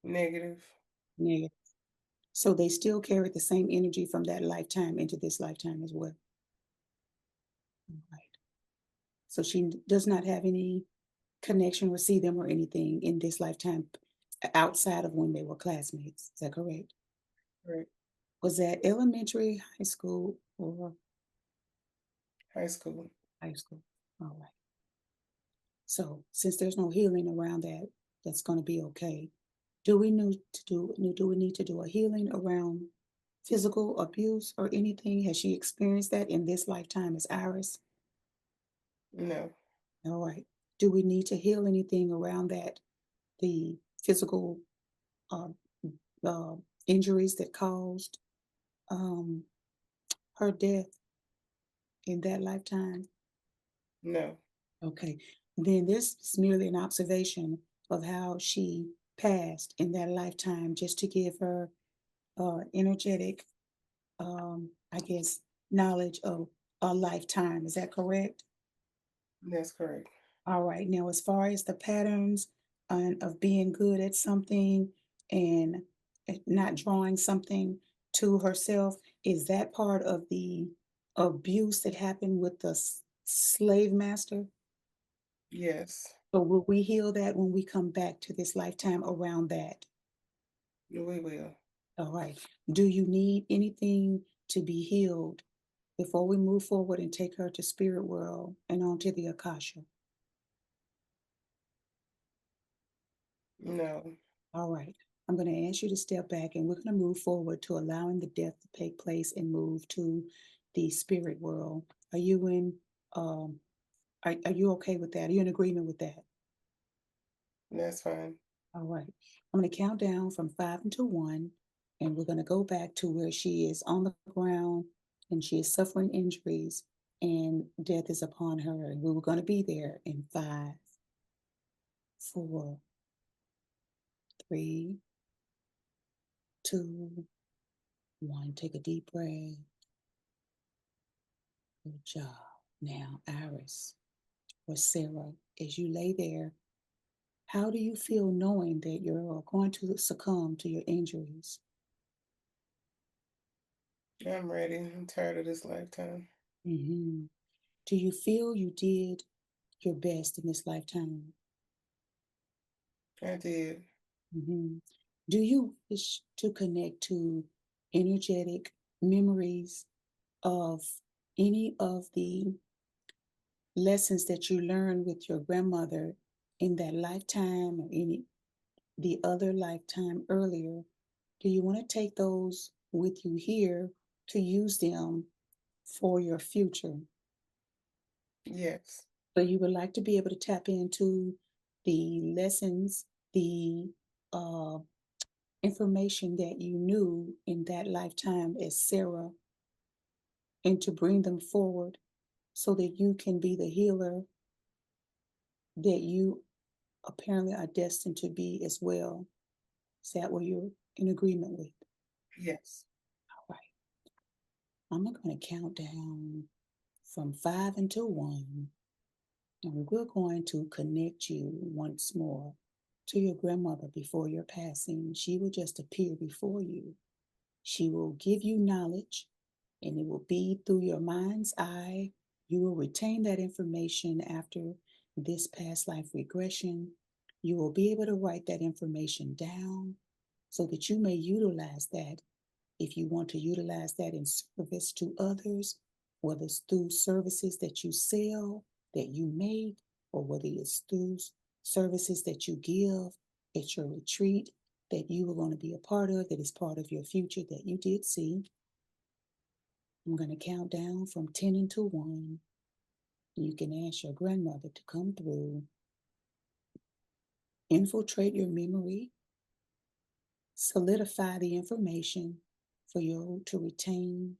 Negative. Negative. So they still carried the same energy from that lifetime into this lifetime as well. Right. So she does not have any connection or see them or anything in this lifetime outside of when they were classmates. Is that correct? Right. Was that elementary, high school, or High school. high school? All right. So since there's no healing around that, that's going to be okay. Do we need to do a healing around physical abuse or anything? Has she experienced that in this lifetime as Iris? No. All right. Do we need to heal anything around that? The physical uh, uh, injuries that caused um, her death in that lifetime? No. Okay. Then this is merely an observation of how she passed in that lifetime, just to give her energetic, I guess, knowledge of a lifetime. Is that correct? That's correct. All right. Now, as far as the patterns of being good at something and not drawing something to herself, is that part of the abuse that happened with the slave master? Yes. So will we heal that when we come back to this lifetime around that? We will. All right. Do you need anything to be healed before we move forward and take her to spirit world and on to the Akasha? No. All right. I'm going to ask you to step back and we're going to move forward to allowing the death to take place and move to the spirit world. Are you in, um, are you okay with that? Are you in agreement with that? That's fine. All right. I'm going to count down from 5 until 1, and we're going to go back to where she is on the ground and she is suffering injuries and death is upon her. And we were going to be there in 5, 4, 3, 2, 1. Take a deep breath. Good job. Now, Iris or Sarah, as you lay there, how do you feel knowing that you're going to succumb to your injuries? I'm ready. I'm tired of this lifetime. Hmm. Do you feel you did your best in this lifetime? I did. Hmm. Do you wish to connect to energetic memories of any of the lessons that you learned with your grandmother in that lifetime or any the other lifetime earlier? Do you want to take those with you here to use them for your future? Yes. So you would like to be able to tap into the lessons, the uh, information that you knew in that lifetime as Sarah, and to bring them forward so that you can be the healer that you apparently are destined to be as well. Is that what you're in agreement with? Yes. All right. I'm going to count down from 5 until 1, and we're going to connect you once more to your grandmother before your passing. She will just appear before you. She will give you knowledge, and it will be through your mind's eye. You will retain that information after this past life regression. You will be able to write that information down so that you may utilize that if you want to utilize that in service to others, whether it's through services that you sell, that you make, or whether it's through services that you give at your retreat that you were going to be a part of, that is part of your future that you did see. I'm going to count down from 10 until 1. You can ask your grandmother to come through infiltrate your memory, solidify the information for you to retain,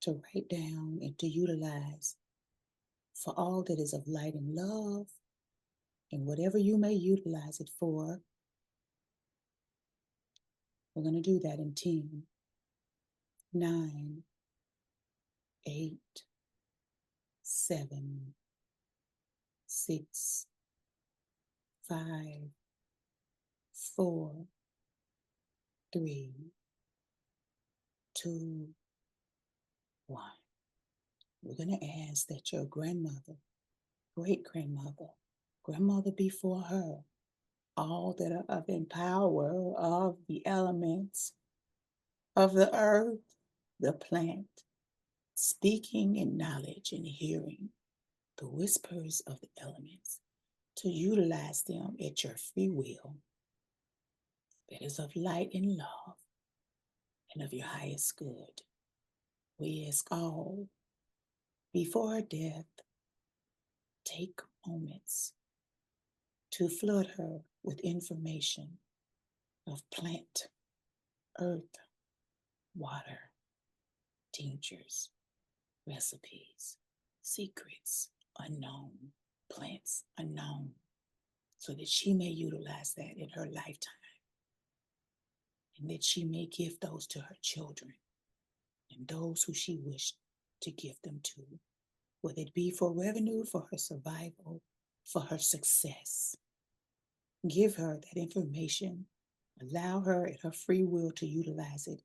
to write down, and to utilize for all that is of light and love, and whatever you may utilize it for. We're going to do that in 10, 9, 8, 7, 6, 5, 4, 3, 2, 1. We're going to ask that your grandmother, great grandmother, grandmother before her, all that are of in power of the elements of the earth, the plant, speaking in knowledge and hearing the whispers of the elements, to utilize them at your free will, that is of light and love and of your highest good. We ask all, before her death, take moments to flood her with information of plant, earth, water, tinctures, recipes, secrets, unknown, plants unknown, so that she may utilize that in her lifetime, and that she may give those to her children and those who she wished to give them to, whether it be for revenue, for her survival, for her success. Give her that information. Allow her at her free will to utilize it,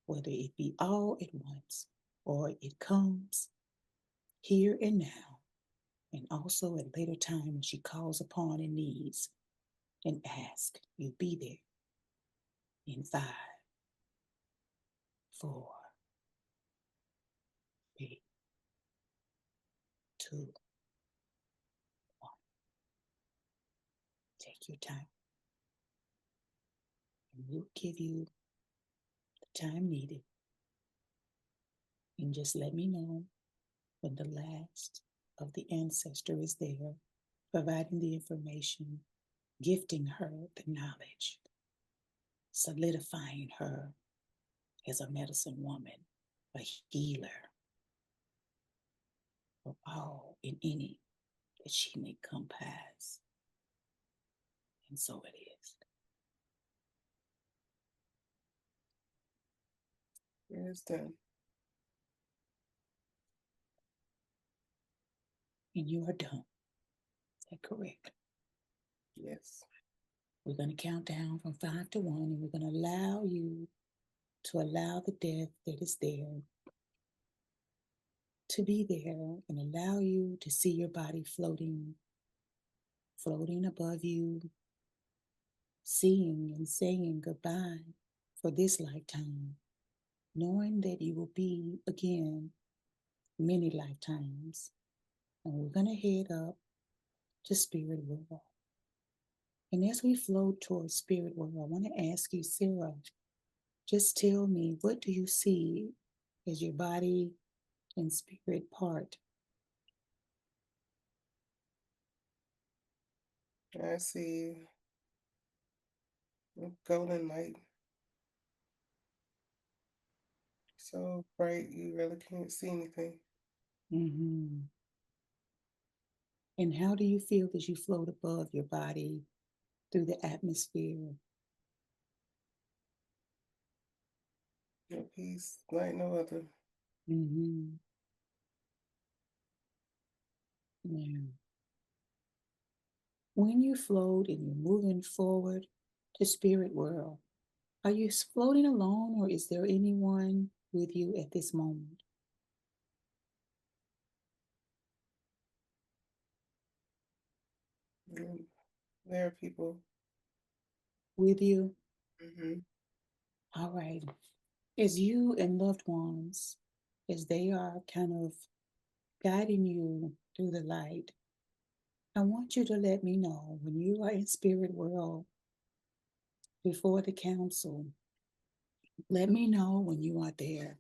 whether it be all at once or it comes here and now, and also at a later time when she calls upon and needs and ask. You be there in 5, 4, 3, 2, 1. Take your time, and we'll give you the time needed. And just let me know when the last of the ancestor is there, providing the information, gifting her the knowledge, solidifying her as a medicine woman, a healer of all and any that she may come past. And so it is. It is done. And you are done. Is that correct? Yes. We're going to count down from 5 to 1, and we're going to allow you to allow the death that is there to be there, and allow you to see your body floating above you, seeing and saying goodbye for this lifetime, knowing that you will be again many lifetimes. And we're going to head up to spirit world. And as we float towards spirit world, I want to ask you, Sarah, just tell me, what do you see as your body and spirit part? I see a golden light. So bright you really can't see anything. Mm-hmm. And how do you feel as you float above your body through the atmosphere? A peace like no other. Mm-hmm. Yeah. When you float and you're moving forward to spirit world, are you floating alone, or is there anyone with you at this moment? And there are people. With you? Mm-hmm. All right. As you and loved ones, as they are kind of guiding you through the light, I want you to let me know when you are in spirit world before the council. Let me know when you are there.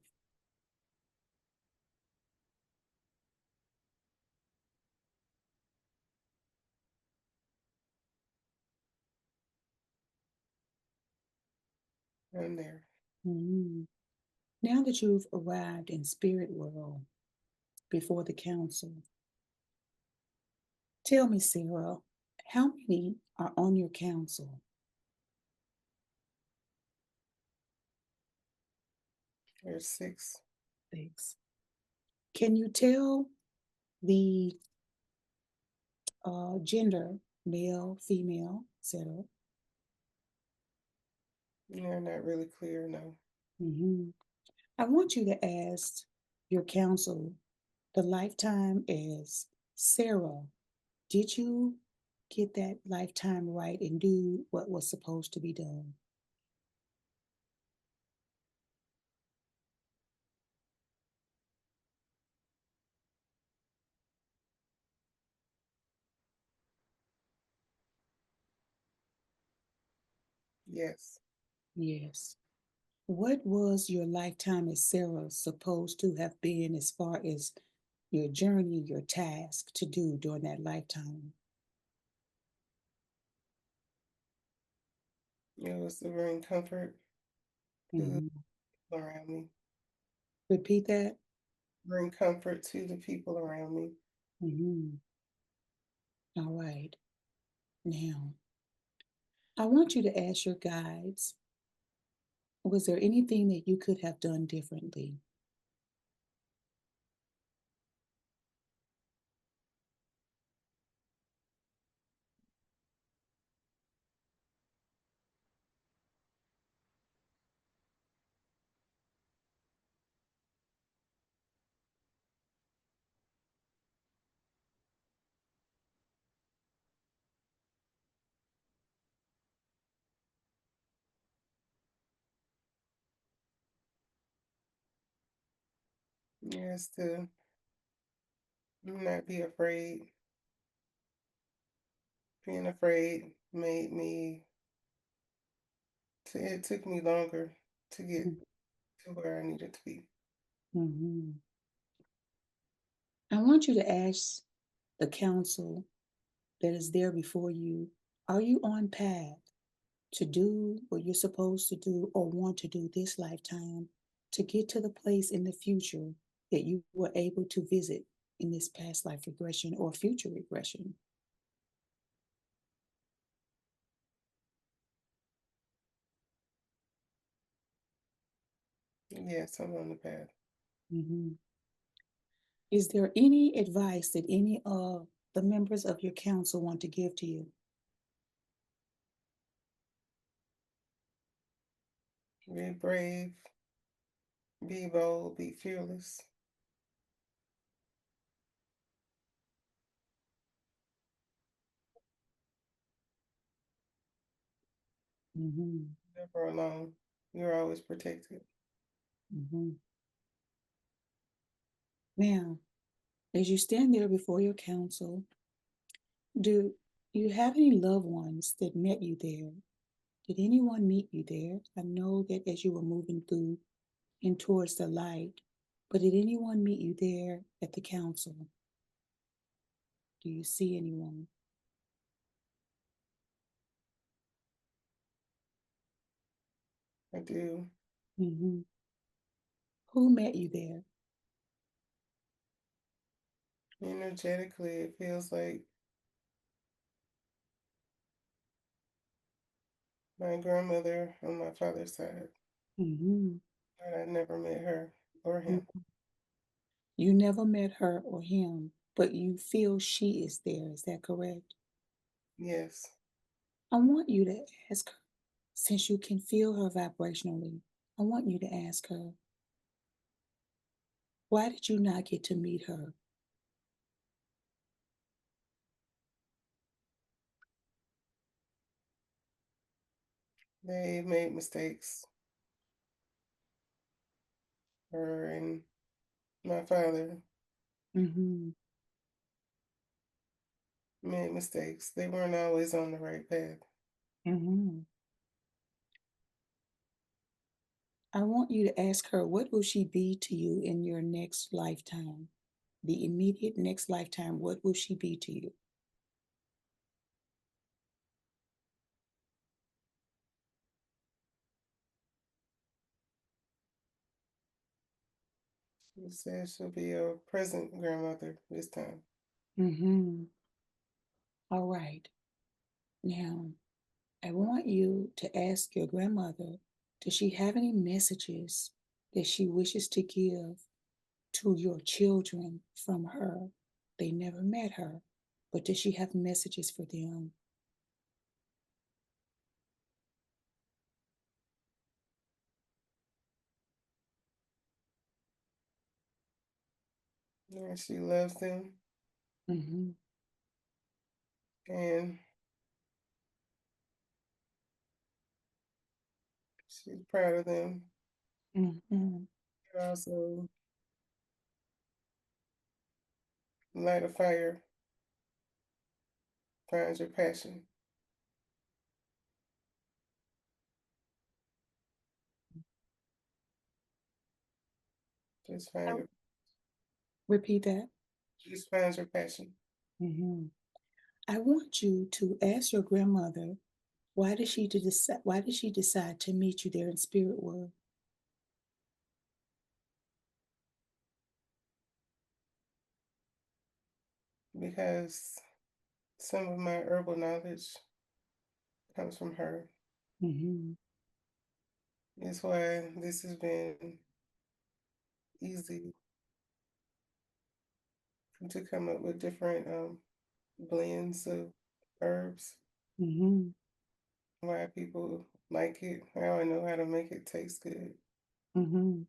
I'm there. Mhm. Now that you've arrived in spirit world before the council, tell me, Sarah, how many are on your council? There's 6. Thanks. Can you tell the gender, male, female, etc.? They're not really clear, no. Hmm. I want you to ask your counsel the lifetime as Sarah. Did you get that lifetime right and do what was supposed to be done? Yes. Yes. What was your lifetime as Sarah supposed to have been as far as your journey, your task to do during that lifetime? It was to bring comfort to the Hmm. people around me. Repeat that. Bring comfort to the people around me. Hmm. All right. Now, I want you to ask your guides, was there anything that you could have done differently? Yes, to not be afraid. Being afraid made me, it took me longer to get to where I needed to be. Mm-hmm. I want you to ask the council that is there before you, are you on path to do what you're supposed to do or want to do this lifetime to get to the place in the future that you were able to visit in this past life regression or future regression? Yes, I'm on the path. Mhm. Is there any advice that any of the members of your council want to give to you? Be brave, be bold, be fearless. Hmm. Never alone. You're always protected. Hmm. Now, as you stand there before your council, do you have any loved ones that met you there? Did anyone meet you there? I know that as you were moving through and towards the light, but did anyone meet you there at the council? Do you see anyone? I do. Hmm. Who met you there? Energetically, it feels like my grandmother on my father's side, Hmm. but I never met her or him. You never met her or him, but you feel she is there. Is that correct? Yes, I want you to ask her, since you can feel her vibrationally, I want you to ask her, why did you not get to meet her? they made mistakes. Her and my father Hmm. made mistakes. They weren't always on the right path. Hmm. I want you to ask her, what will she be to you in your next lifetime? The immediate next lifetime, what will she be to you? She said she'll be a present grandmother this time. Mm-hmm. All right. Now, I want you to ask your grandmother, does she have any messages that she wishes to give to your children from her? They never met her, but does she have messages for them? And she loves them Mm-hmm. and she's proud of them. Mm-hmm. And also light a fire, find your passion. Just find Oh, it. repeat that. Just find your passion. Mm-hmm. I want you to ask your grandmother, why did she decide to meet you there in spirit world? Because some of my herbal knowledge comes from her. Mm-hmm. That's why this has been easy to come up with different blends of herbs. Mm-hmm. Why people like it. How I know how to make it taste good. Mm-hmm.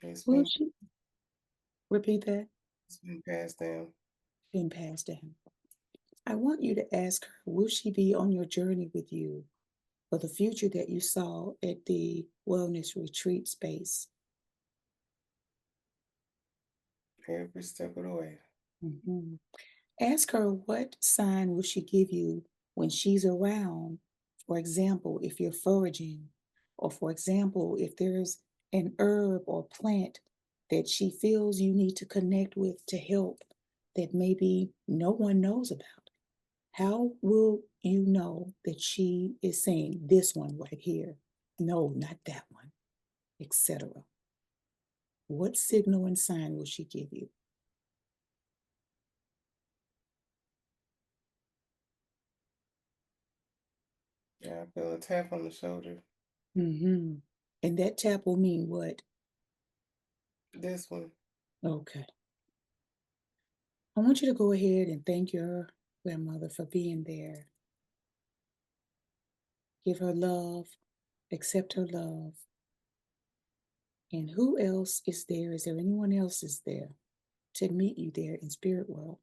It's Will been she repeat that? it's been passed down. Been passed down. I want you to ask her, will she be on your journey with you for the future that you saw at the wellness retreat space? Every step of the way. Mhm. Ask her what sign will she give you when she's around. For example, if you're foraging, or for example, if there's an herb or plant that she feels you need to connect with to help that maybe no one knows about. How will you know that she is saying this one right here? No, not that one, etc. What signal and sign will she give you? Yeah, I feel a tap on the shoulder. Mm-hmm. And that tap will mean what? This one. Okay. I want you to go ahead and thank your grandmother for being there. Give her love, accept her love. And who else is there? Is there anyone else is there to meet you there in spirit world?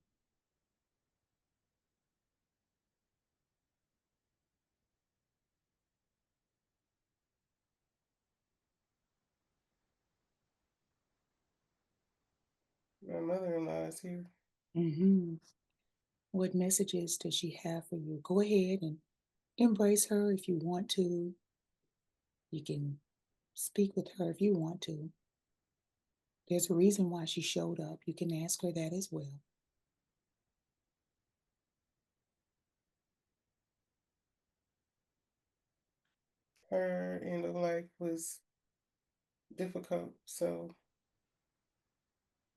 My mother-in-law is here. Mm-hmm. What messages does she have for you? Go ahead and embrace her if you want to. You can speak with her if you want to. There's a reason why she showed up. You can ask her that as well. Her end of life was difficult, so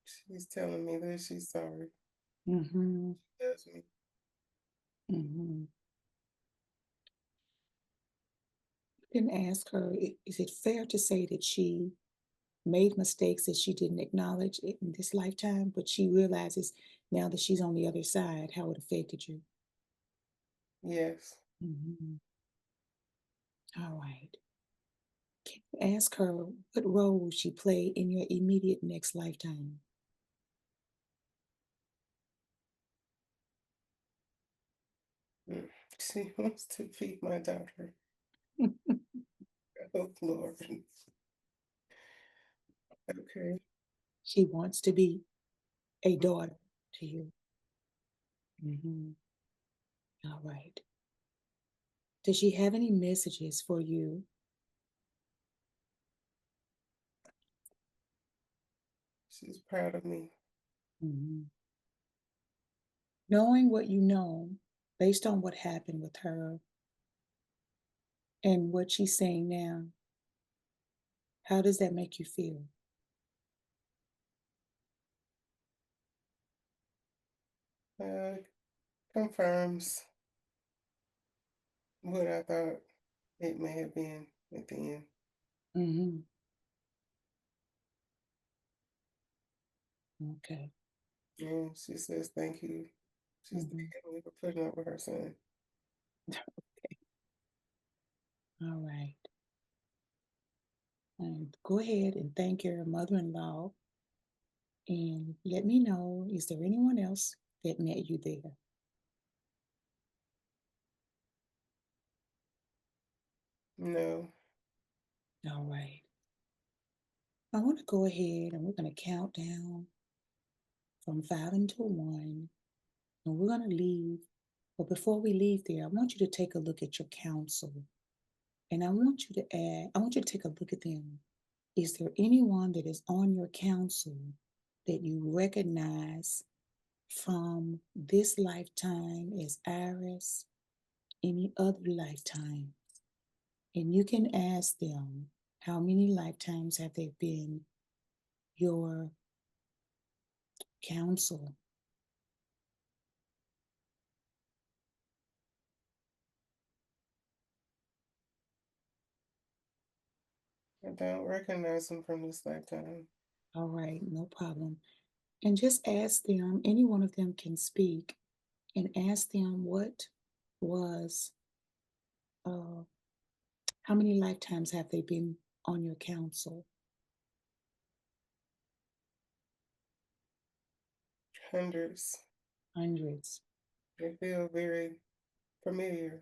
she's telling me that she's sorry. Mm-hmm. She loves me. Mm-hmm. You can ask her, is it fair to say that she made mistakes that she didn't acknowledge in this lifetime, but she realizes now that she's on the other side how it affected you? Yes. Mhm. All right. Can you ask her what role will she play in your immediate next lifetime? Mm. She wants to be my daughter. Oh, Lord. Okay. She wants to be a daughter to you. Mhm. All right. Does she have any messages for you? She's proud of me. Mhm. Knowing what you know, based on what happened with her and what she's saying now, How does that make you feel? Uh, confirms what I thought it may have been at the end. Mm-hmm. Okay. And she says, thank you. She's Mm-hmm. thanking me for putting up with her son. All right. And go ahead and thank your mother-in-law and let me know, is there anyone else that met you there? No, All right. I want to go ahead and we're going to count down from 5 until 1, and we're going to leave. But before we leave there, I want you to take a look at your counsel. And I want you to take a look at them. Is there anyone that is on your counsel that you recognize from this lifetime as Iris, any other lifetime? And you can ask them, how many lifetimes have they been your counsel? I don't recognize him from this lifetime. All right, no problem. And just ask them, any one of them can speak, and ask them what was, uh, how many lifetimes have they been on your counsel? Hundreds. Hundreds. They feel very familiar.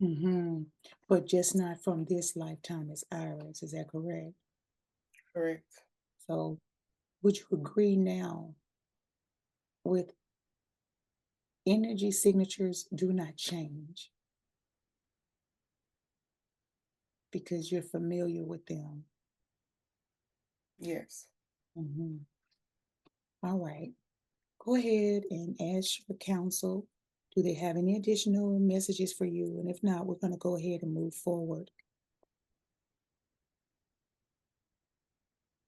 Mm-hmm. But just not from this lifetime as Iris. Is that correct? Correct. So would you agree now with energy signatures do not change because you're familiar with them? Yes. Mm-hmm. All right. Go ahead and ask your counsel. Do they have any additional messages for you? And if not, we're going to go ahead and move forward.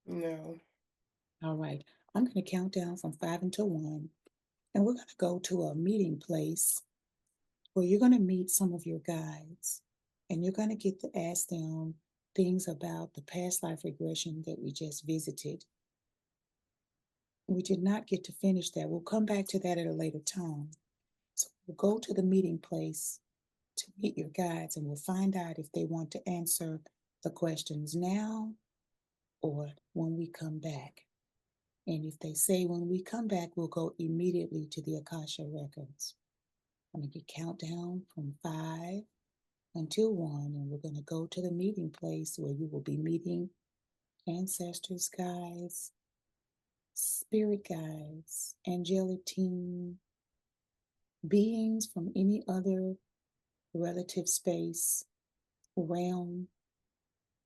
No. All right. I'm going to count down from 5 until 1, and we're going to go to a meeting place where you're going to meet some of your guides, and you're going to get to ask them things about the past life regression that we just visited. We did not get to finish that. We'll come back to that at a later time. So we'll go to the meeting place to meet your guides, and we'll find out if they want to answer the questions now or when we come back. And if they say when we come back, we'll go immediately to the Akasha records. I'm going to count down from 5 until 1, and we're going to go to the meeting place where you will be meeting ancestors, guides, spirit guides, angelic team, beings from any other relative space, realm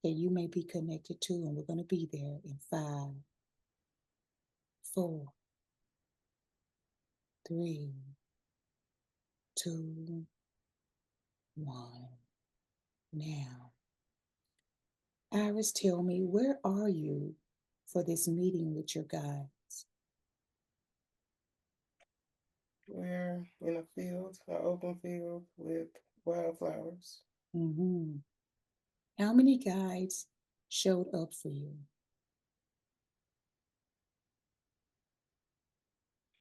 that you may be connected to. And we're going to be there in 5, 4, 3, 2, 1. Now, Iris, tell me, where are you for this meeting with your guides? We're in a field, an open field with wildflowers. Mm-hmm. How many guides showed up for you?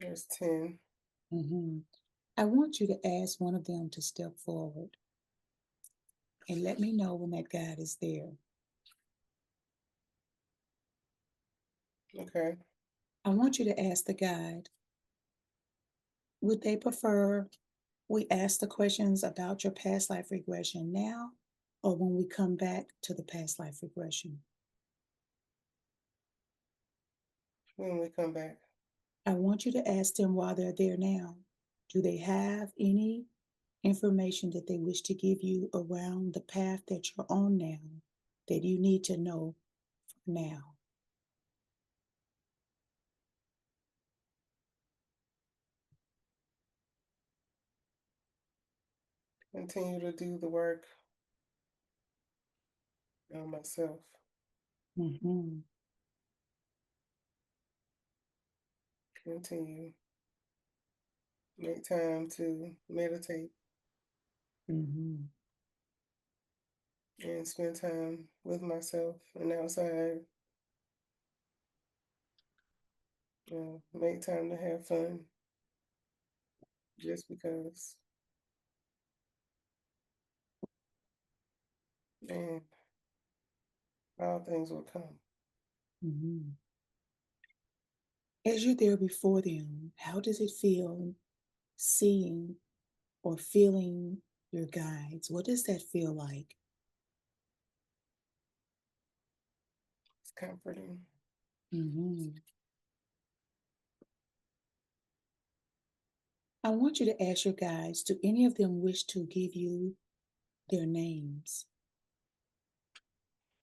There's 10. Mm-hmm. I want you to ask one of them to step forward and let me know when that guide is there. Okay. I want you to ask the guide, would they prefer we ask the questions about your past life regression now or when we come back to the past life regression? When we come back. I want you to ask them while they're there now. Do they have any information that they wish to give you around the path that you're on now that you need to know now? Continue to do the work on myself. Mm-hmm. Continue. Make time to meditate Mm-hmm. and spend time with myself and outside. Make time to have fun just because. And all things will come. Mm-hmm. As you're there before them, how does it feel seeing or feeling your guides? What does that feel like? It's comforting. Mm-hmm. I want you to ask your guides, do any of them wish to give you their names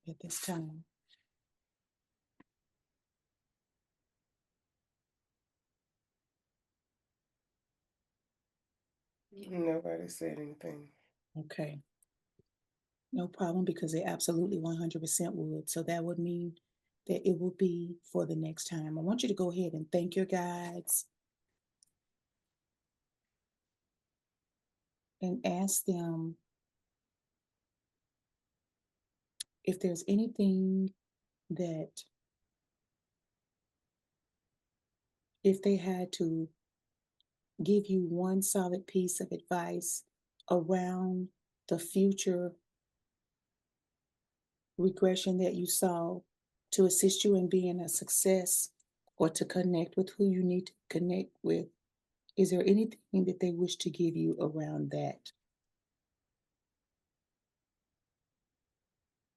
at this time? Nobody said anything. Okay, no problem because they absolutely 100% would. So that would mean that it will be for the next time. I want you to go ahead and thank your guides and ask them if there's anything that, if they had to give you one solid piece of advice around the future regression that you saw to assist you in being a success or to connect with who you need to connect with, is there anything that they wish to give you around that?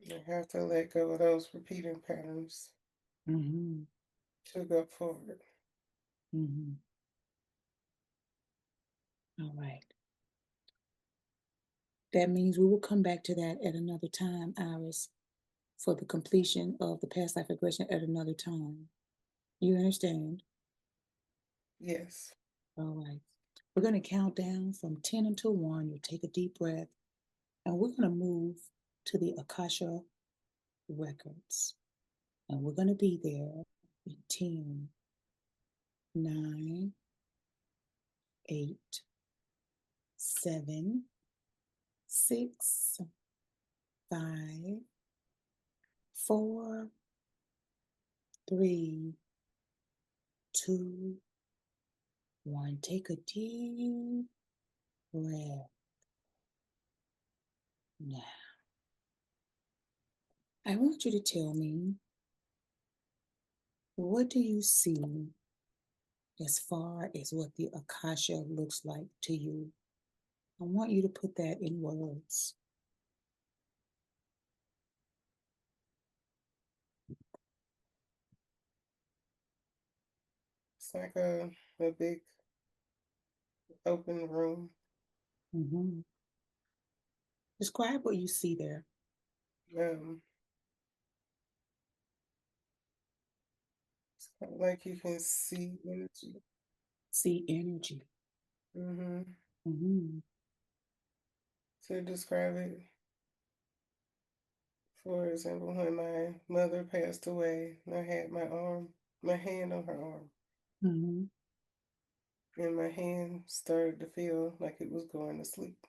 I have to let go of those repeating patterns Mm-hmm. to go forward. Mm-hmm. All right. That means we will come back to that at another time, Iris, for the completion of the past life regression at another time. You understand? Yes. All right. We're going to count down from 10 until 1. You'll take a deep breath, and we're going to move to the Akasha records. And we're going to be there in 10, 9, 8, 7, 6, 5, 4, 3, 2, 1. Take a deep breath. Now, I want you to tell me, what do you see as far as what the Akasha looks like to you? I want you to put that in words. It's like a big open room. Mhm. Describe what you see there. Um, it's kind of like you can see energy. See energy. Mm-hmm. Mhm. To describe it, for example, when my mother passed away, I had my hand on her arm, Mhm. and my hand started to feel like it was going to sleep.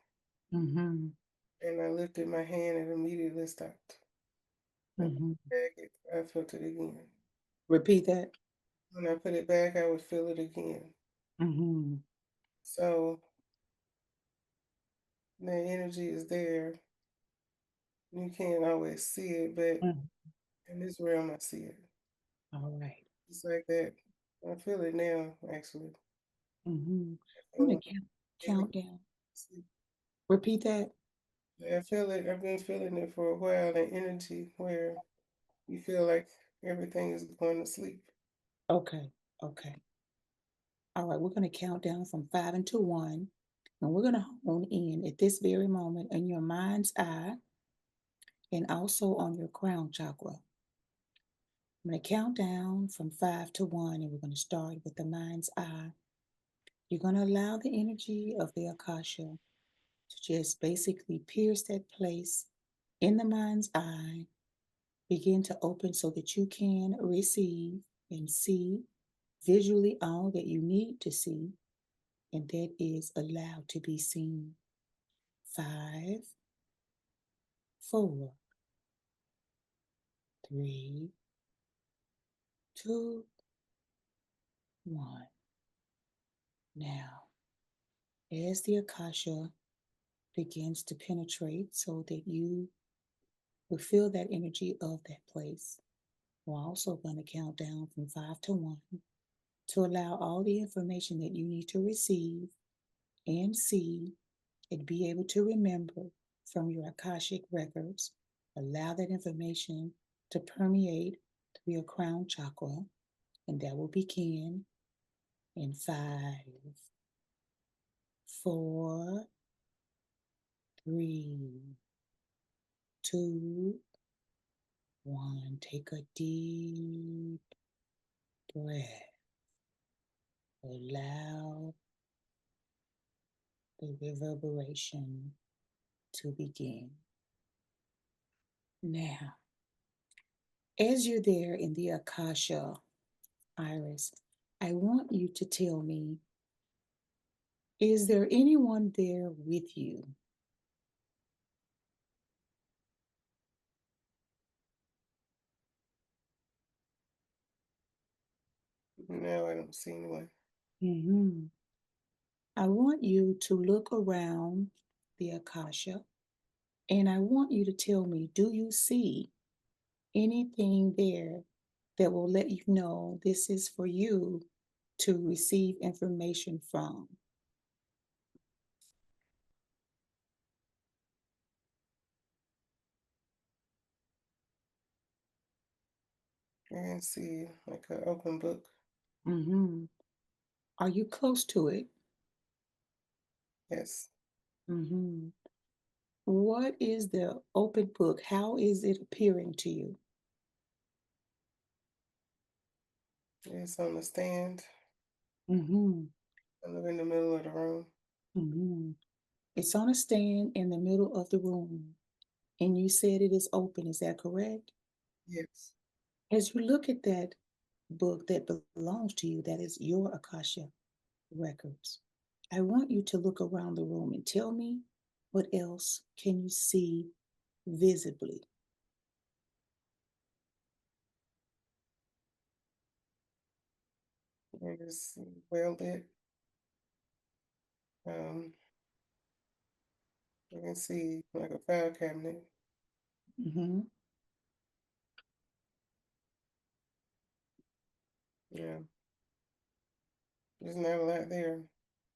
Mhm. And I lifted my hand and immediately stopped. I put Mhm. it back, I felt it again. Repeat that. When I put it back, I would feel it again. Mhm. So the energy is there. You can't always see it, but Mm. in this realm, I see it. All right. It's like that. I feel it now, actually. Mhm. I I'm feel gonna like count down. sleep. Repeat that. I feel it. I've been feeling it for a while. The energy where you feel like everything is going to sleep. Okay. Okay. All right. We're gonna count down from 5 until 1, and we're gonna hone in at this very moment in your mind's eye and also on your crown chakra. I'm going to count down from 5 to 1, and we're going to start with the mind's eye. You're going to allow the energy of the Akasha to just basically pierce that place in the mind's eye. begin to open so that you can receive and see visually all that you need to see and that is allowed to be seen. 5, 4, 3, 2, 1. Now, as the Akasha begins to penetrate so that you will feel that energy of that place, we're also going to count down from 5 to 1 to allow all the information that you need to receive and see and be able to remember from your Akashic records. Allow that information to permeate through your crown chakra, and that will begin in 5, 4, 3, 2, 1. Take a deep breath. Allow the reverberation to begin. Now, as you're there in the Akasha, Iris, I want you to tell me, is there anyone there with you? No, I don't see anyone. Mhm. I want you to look around the Akasha and I want you to tell me, do you see anything there that will let you know this is for you to receive information from? I can see like an open book. Hmm. Are you close to it? Yes, Hmm. What is the open book? How is it appearing to you? it's on the stand. Hmm. I live in the middle of the room. Hmm. It's on a stand in the middle of the room, and you said it is open. Is that correct? Yes. As you look at that book that belongs to you, that is your Akasha records, I want you to look around the room and tell me what else can you see visibly? It is well lit. Um, I can see like a file cabinet. Hmm. Yeah, there's not a lot there.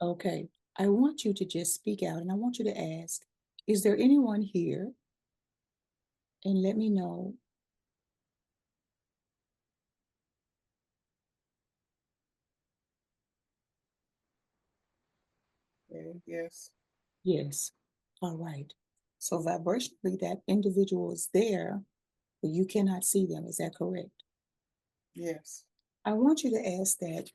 Okay. I want you to just speak out and I want you to ask, is there anyone here? And let me know. And yes, Yes. All right. So vibrationally, that individual is there, but you cannot see them. Is that correct? yes. I want you to ask that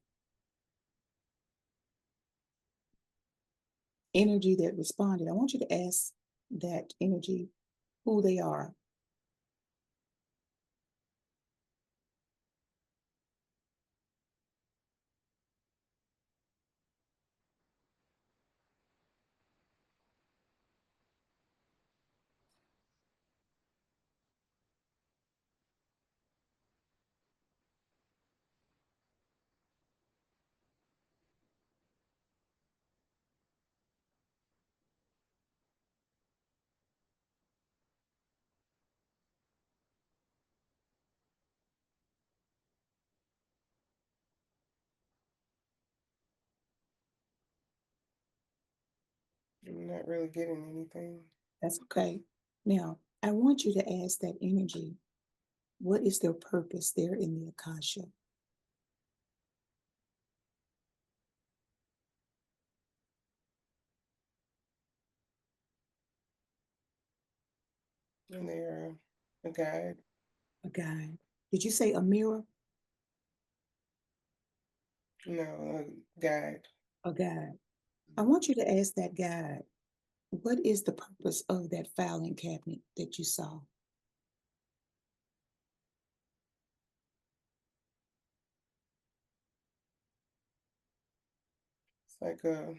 energy that responded. I want you to ask that energy who they are. I'm not really getting anything. That's okay. Now, I want you to ask that energy, what is their purpose there in the Akasha? And they're a guide. A guide. Did you say a mirror? No, a guide. A guide. I want you to ask that guide, what is the purpose of that filing cabinet that you saw? like a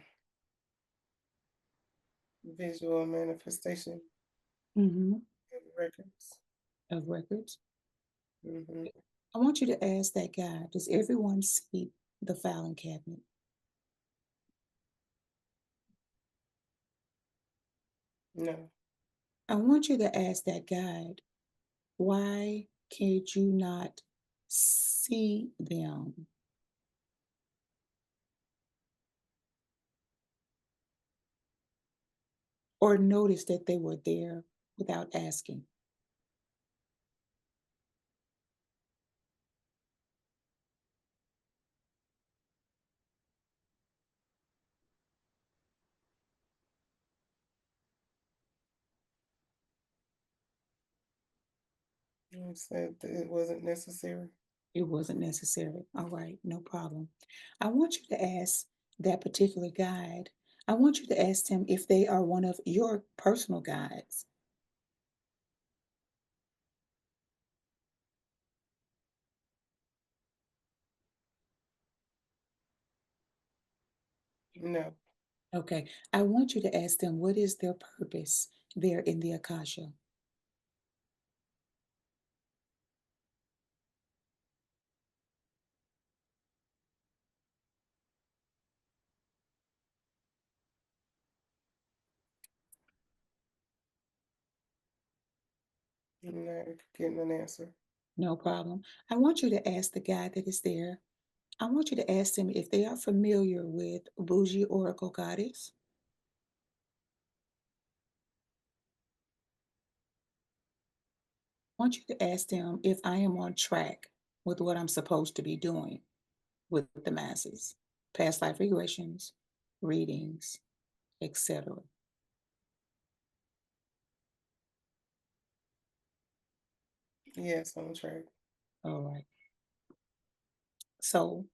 visual manifestation Mm-hmm. of records. Of records. Hmm. I want you to ask that guy, does everyone see the filing cabinet? No, I want you to ask that guide, why can't you not see them or notice that they were there without asking? I said that it wasn't necessary. It wasn't necessary. All right, no problem. I want you to ask that particular guide. I want you to ask them if they are one of your personal guides. No, Okay, I want you to ask them what is their purpose there in the Akasha. I'm not getting an answer. No problem. I want you to ask the guide that is there. I want you to ask them if they are familiar with Boujee Oracle Goddess. I want you to ask them if I am on track with what I'm supposed to be doing with the masses, past life regressions, readings, etc. Yes, on track. All right. So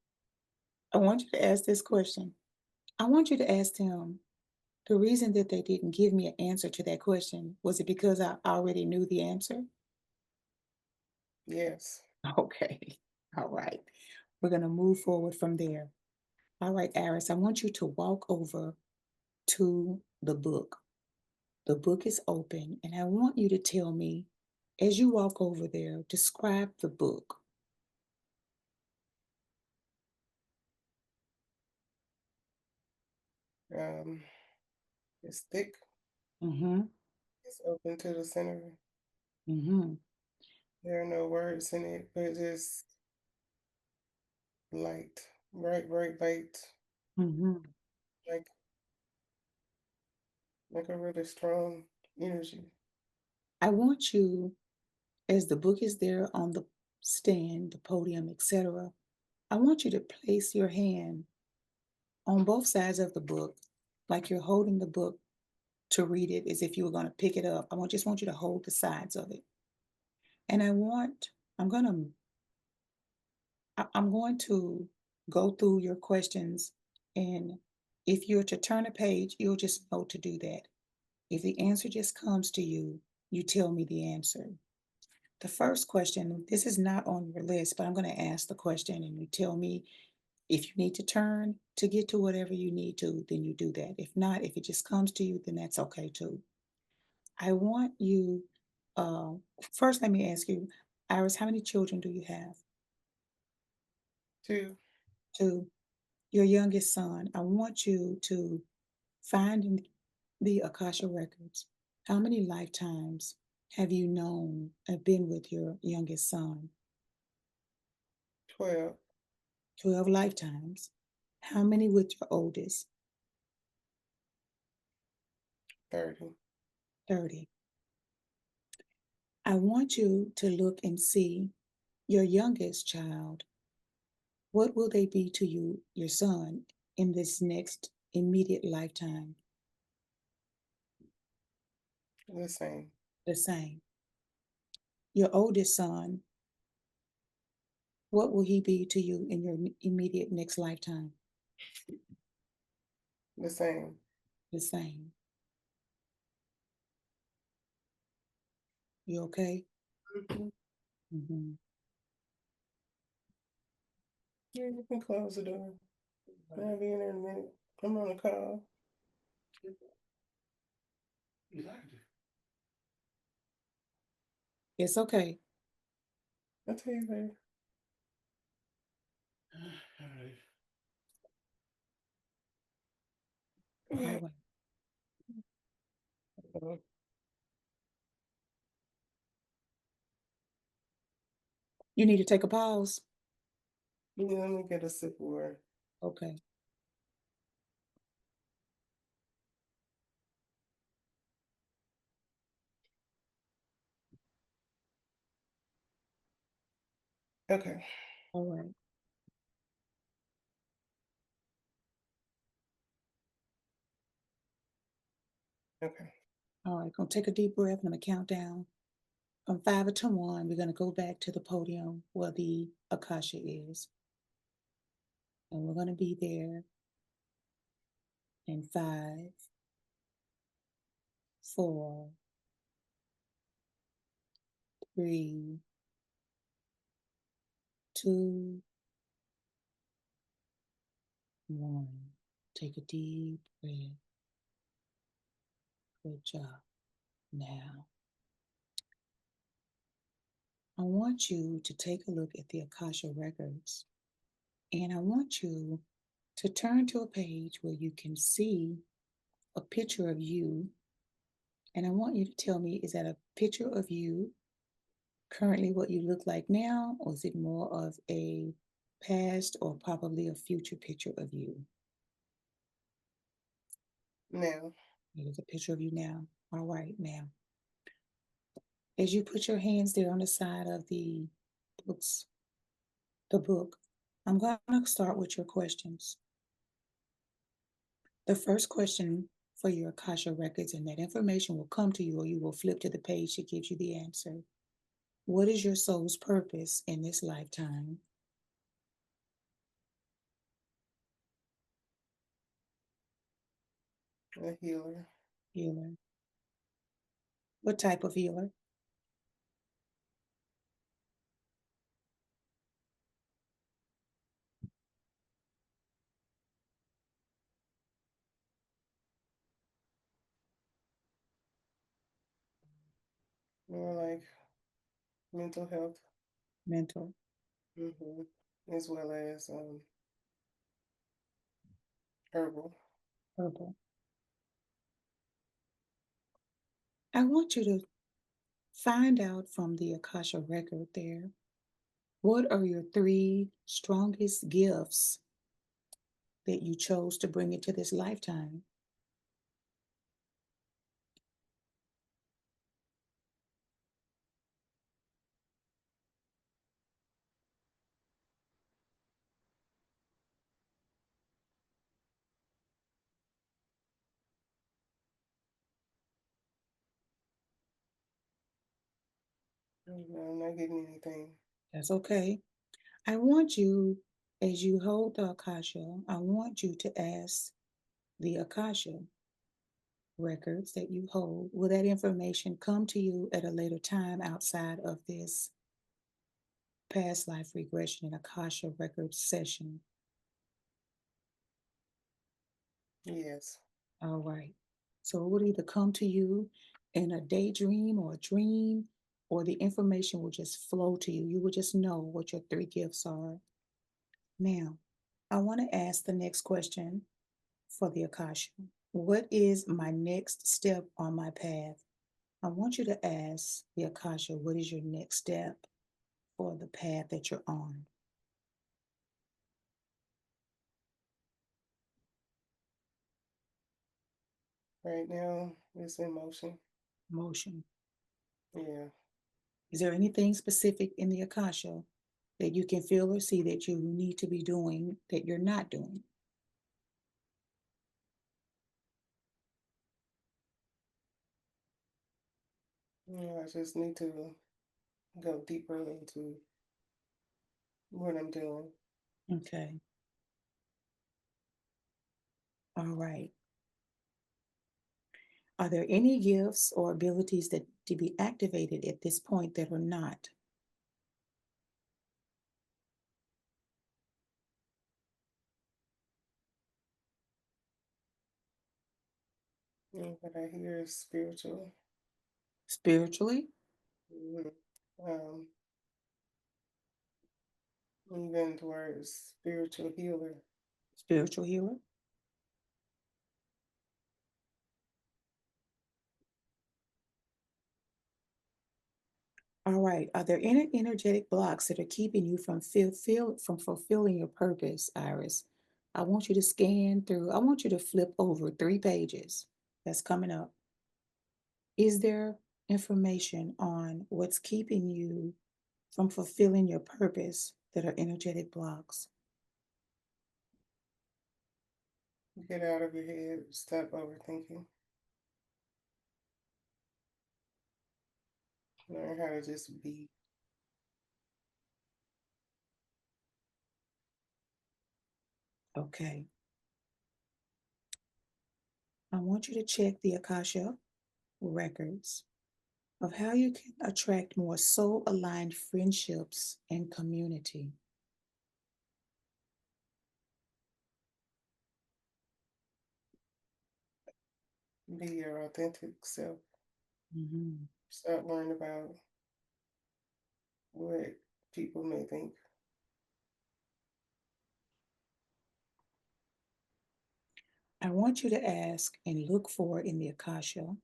I want you to ask this question. I want you to ask them the reason that they didn't give me an answer to that question. Was it because I already knew the answer? Yes. Okay. All right. We're going to move forward from there. All right, Aris, I want you to walk over to the book. The book is open, and I want you to tell me, as you walk over there, describe the book. Um, it's thick. Mm-hmm. It's open to the center. Mm-hmm. There are no words in it, but just light, bright, bright light, Mm-hmm. like a really strong energy. I want you, as the book is there on the stand, the podium, etc., I want you to place your hand on both sides of the book, like you're holding the book to read it as if you were going to pick it up. Just want you to hold the sides of it. And I'm going to I'm going to go through your questions, and if you're to turn a page, you'll just know to do that. If the answer just comes to you, you tell me the answer. The first question, this is not on your list, but I'm going to ask the question and you tell me if you need to turn to get to whatever you need to, then you do that. If not, if it just comes to you, then that's okay too. I want you, uh, first, let me ask you, Iris, how many children do you have? Two, Two. Your youngest son, I want you to find in the Akasha records how many lifetimes have you known and been with your youngest son? 12, 12 lifetimes. How many with your oldest? 30. 30. I want you to look and see your youngest child. What will they be to you, your son, in this next immediate lifetime? The same. The same. Your oldest son, what will he be to you in your immediate next lifetime? The same. The same. You okay? Mhm. Hmm. Yeah, you can close the door. I'll be in there in a minute. I'm on a call. It's okay. I'll tell you later. All right. You need to take a pause. Yeah, let me get a sip of water. Okay. Okay. All right. Okay. All right. Gonna take a deep breath. I'm gonna count down from 5 to 1. We're gonna go back to the podium where the Akasha is. And we're gonna be there in 5, 4, 3, 2, 1. Take a deep breath. Good job. Now, I want you to take a look at the Akasha records, and I want you to turn to a page where you can see a picture of you. And I want you to tell me, is that a picture of you currently what you look like now, or is it more of a past or probably a future picture of you? Now. It is a picture of you now. All right, now. As you put your hands there on the side of books, the book, I'm going to start with your questions. The first question for your Akasha records, and that information will come to you, or you will flip to the page that gives you the answer. What is your soul's purpose in this lifetime? A healer. Healer. What type of healer? More like mental health. Mental. As well as herbal. Herbal. I want you to find out from the Akasha record there, what are your 3 strongest gifts that you chose to bring into this lifetime? I'm not getting anything. That's okay. I want you, as you hold the Akasha, I want you to ask the Akasha records that you hold, will that information come to you at a later time outside of this past life regression and Akasha records session? Yes. All right. So it will either come to you in a daydream or a dream, or the information will just flow to you. You will just know what your 3 gifts are. Now, I want to ask the next question for the Akasha. What is my next step on my path? I want you to ask the Akasha, what is your next step for the path that you're on? Right now, it's in motion. Motion. Yeah. Is there anything specific in the Akasha that you can feel or see that you need to be doing that you're not doing? Yeah, I just need to go deeper into what I'm doing. Okay. All right. Are there any gifts or abilities that to be activated at this point that are not? And what I hear is spiritual. Spiritually, Mhm. Um, even towards spiritual healer. spiritual healer. All right. Are there any energetic blocks that are keeping you from from fulfilling your purpose, Iris? I want you to scan through. I want you to flip over 3 pages. That's coming up. Is there information on what's keeping you from fulfilling your purpose that are energetic blocks? Get out of your head. Stop overthinking. Learn how to just be. Okay. I want you to check the Akasha records of how you can attract more soul aligned friendships and community. Be your authentic self. Mhm. Stop worrying about what people may think. I want you to ask and look for in the Akasha,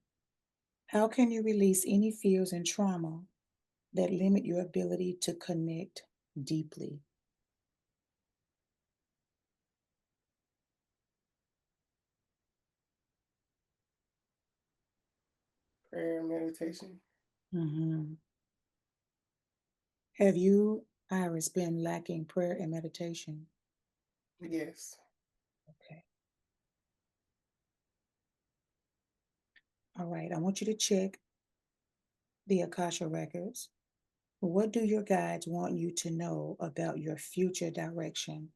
how can you release any fears and trauma that limit your ability to connect deeply? Prayer and meditation. Mhm. Have you, Iris, been lacking prayer and meditation? Yes. Okay. All right. I want you to check the Akasha records. What do your guides want you to know about your future direction?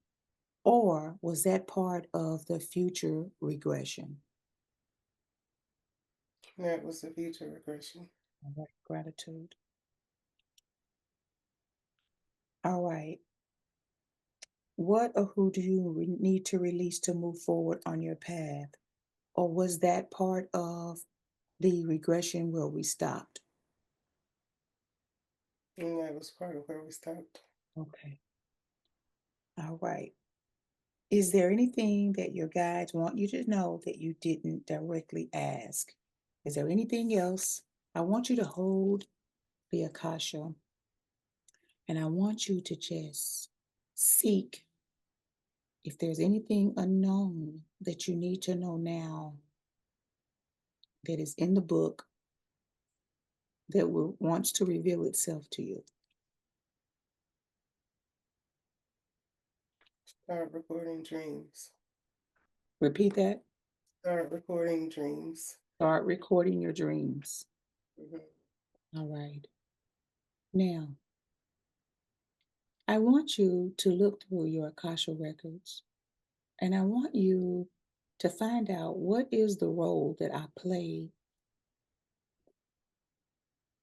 Or was that part of the future regression? That was the future regression. All right. Gratitude. All right. What or who do you need to release to move forward on your path? Or was that part of the regression where we stopped? And that was part of where we stopped. Okay. All right. Is there anything that your guides want you to know that you didn't directly ask? Is there anything else? I want you to hold the Akasha and I want you to just seek if there's anything unknown that you need to know now that is in the book that wants to reveal itself to you. Start recording dreams. Repeat that. Start recording dreams. Start recording your dreams. Mhm. All right. Now, I want you to look through your Akasha records and I want you to find out what is the role that I play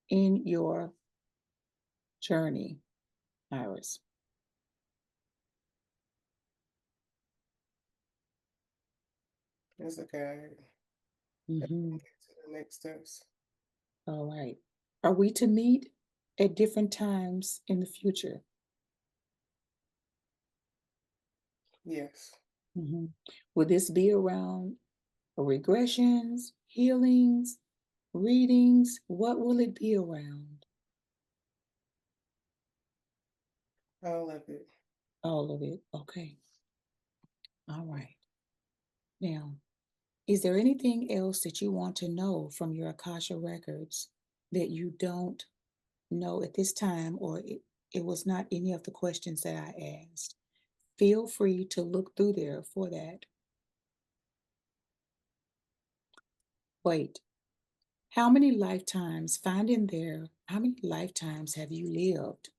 in your journey, Iris. As a guide. Get Hmm. to the next steps. All right. Are we to meet at different times in the future? Yes. Hmm. Will this be around regressions, healings, readings? What will it be around? All of it. All of it. Okay. All right. Now, is there anything else that you want to know from your Akasha records that you don't know at this time, or it was not any of the questions that I asked? Feel free to look through there for that. Wait, how many lifetimes, find in there, how many lifetimes have you lived?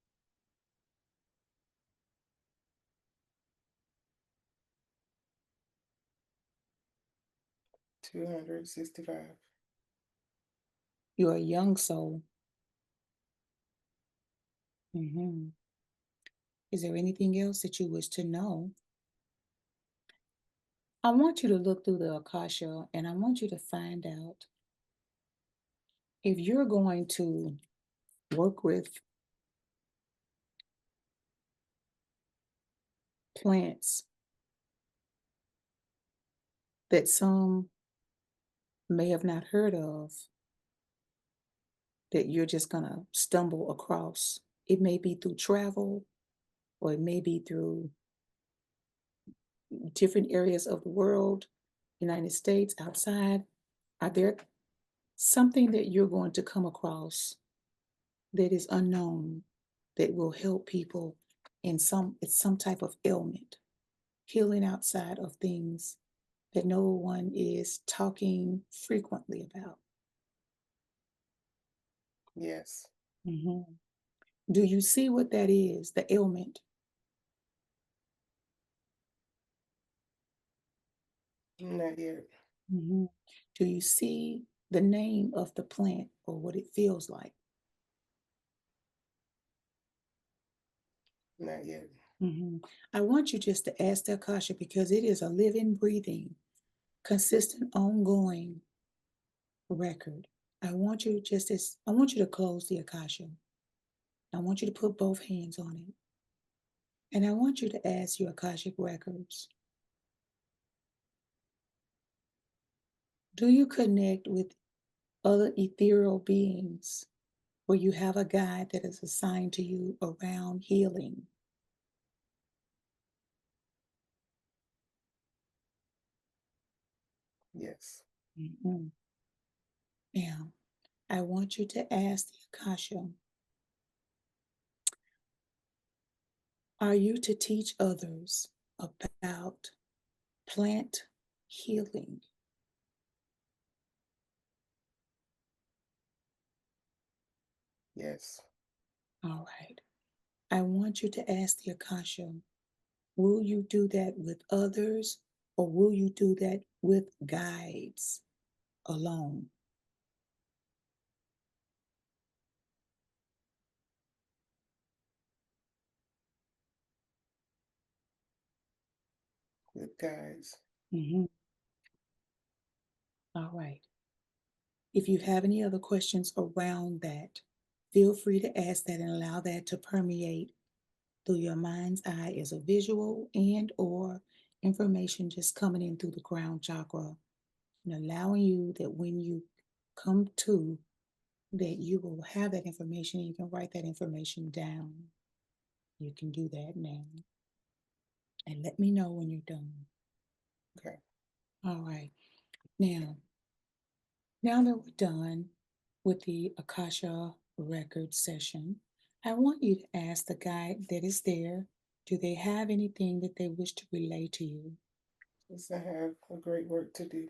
265. You're a young soul. Hmm. Is there anything else that you wish to know? I want you to look through the Akasha and I want you to find out if you're going to work with plants that some may have not heard of, that you're just going to stumble across. It may be through travel or it may be through different areas of the world, United States, outside. Are there something that you're going to come across that is unknown that will help people in some type of ailment, healing outside of things that no one is talking frequently about? Yes. Mhm. Do you see what that is, the ailment? Not yet. Mhm. Do you see the name of the plant or what it feels like? Not yet. Mhm. I want you just to ask the Akasha because it is a living, breathing, consistent, ongoing record. I want you to close the Akasha. I want you to put both hands on it. And I want you to ask your Akashic records, do you connect with other ethereal beings where you have a guide that is assigned to you around healing? Yes. Mhm. Now, I want you to ask the Akasha, are you to teach others about plant healing? Yes. All right. I want you to ask the Akasha, will you do that with others or will you do that with guides alone? With guides. Mhm. All right. If you have any other questions around that, feel free to ask that and allow that to permeate through your mind's eye as a visual and or information just coming in through the crown chakra and allowing you that when you come to that you will have that information and you can write that information down. You can do that now. And let me know when you're done. Okay. All right. Now that we're done with the Akasha record session, I want you to ask the guide that is there, do they have anything that they wish to relay to you? Yes, I have a great work to do.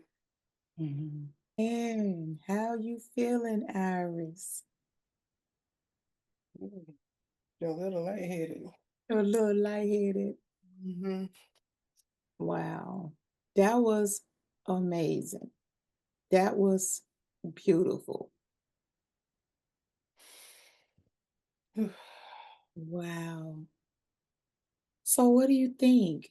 Mhm. And how you feeling, Iris? Mm, a little lightheaded. A little lightheaded. Mm-hmm. Wow. That was amazing. That was beautiful. Wow. So what do you think?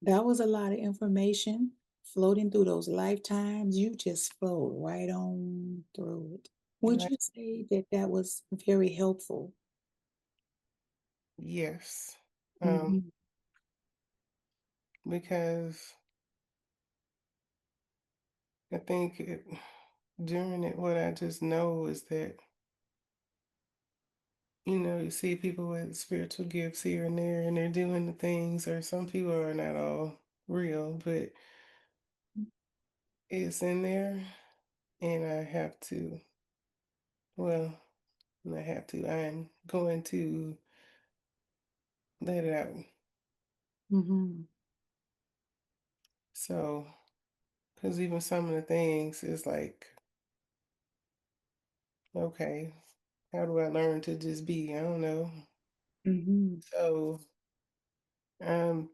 That was a lot of information floating through those lifetimes. You just flowed right on through it. Would Like, you say that that was very helpful? yes. Mhm, Because I think during it, what I just know is that, you see people with spiritual gifts here and there, and they're doing the things, or some people are not all real, but it's in there, and I have to, well, I have to, I'm going to let it out. mhm, So, because even some of the things is like, okay, how do I learn to just be? I don't know. mhm. So, I'm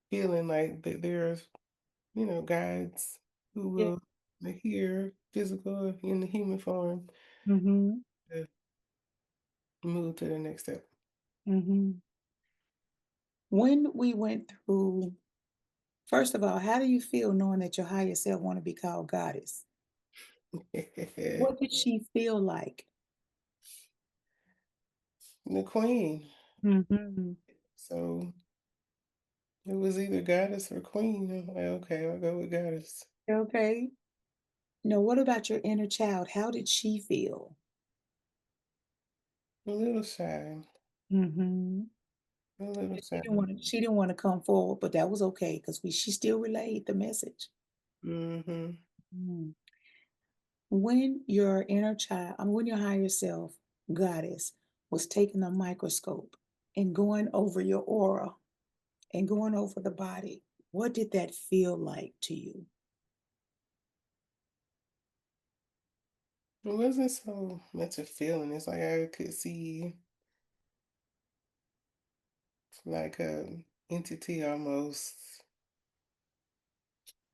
feeling like that there's, guides who Yeah. will hear physical in the human form Mhm, to move to the next step. mhm. When we went through First of all, how do you feel knowing that your higher self want to be called goddess? What did she feel like? The queen. Mhm. So it was either goddess or queen. I'm like, okay, I'll go with goddess. Okay. Now, what about your inner child? How did she feel? A little shy. Mhm. A little shy. She didn't want to come forward, but that was okay because she still relayed the message. Mm-hmm. Mm. When your inner child, when your higher self, goddess, was taking a microscope and going over your aura and going over the body, what did that feel like to you? It wasn't so much a feeling. It's like I could see like a entity almost